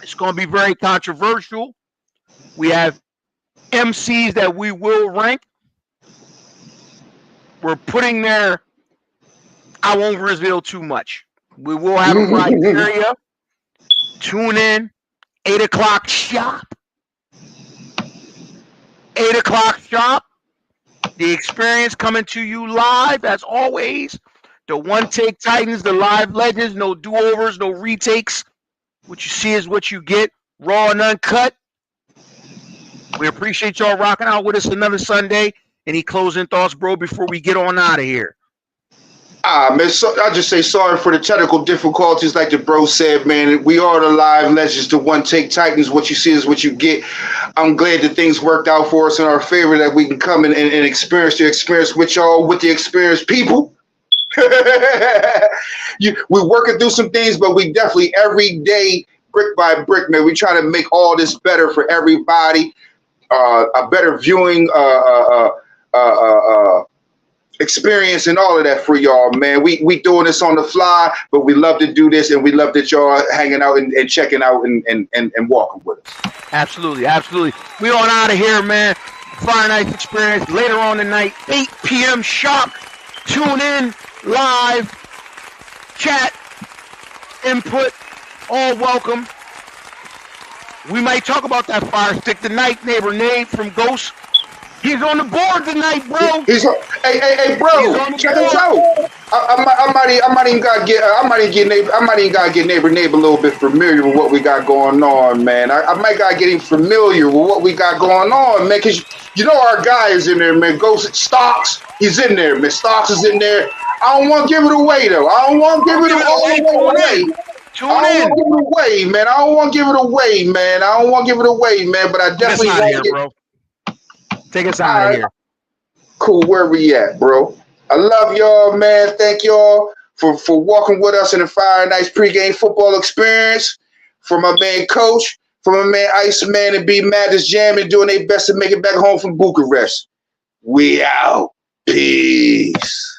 It's going to be very controversial. We have MCs that we will rank. We're putting there. I won't reveal too much. We will have a criteria. Tune in. 8 o'clock shop. 8 o'clock shop. The Experience coming to you live as always. The One Take Titans, the live legends, no do-overs, no retakes. What you see is what you get, raw and uncut. We appreciate y'all rocking out with us another Sunday. Any closing thoughts, bro, before we get on out of here? Man, I'll just say sorry for the technical difficulties, like the bro said, man. We are the live legends, the One Take Titans. What you see is what you get. I'm glad that things worked out for us in our favor, that we can come and experience the experience with y'all, with the experienced people. We're working through some things, but we definitely, every day, brick by brick, man, we try to make all this better for everybody. A better viewing experience and all of that for y'all, man. We doing this on the fly, but we love to do this, and we love that y'all hanging out and checking out and walking with us. Absolutely, absolutely. We on out of here, man. Friday Night Experience later on tonight, 8 p.m. sharp. Tune in live, chat, input, all welcome. We might talk about that fire stick tonight, neighbor Nate from Ghost. He's on the board tonight, bro. He's hey, bro. He's on the Check this board. out. I might even gotta get neighbor a little bit familiar with what we got going on, man. I might gotta get him familiar with what we got going on, man. Cause you know our guy is in there, man. Stocks, he's in there, man. Stocks is in there. I don't want to give it away though. I don't want to give it away. Tune I don't in. want to give it away, man. I don't want to give it away, man. I don't want to give it away, man. But I definitely Take us out of want here, to bro. Take us out of here. Cool, where we at, bro? I love y'all, man. Thank y'all for walking with us in the Fire Nights pregame football experience. For my man Coach, for my man Iceman and B Madness jamming, doing their best to make it back home from Bucharest. We out. Peace.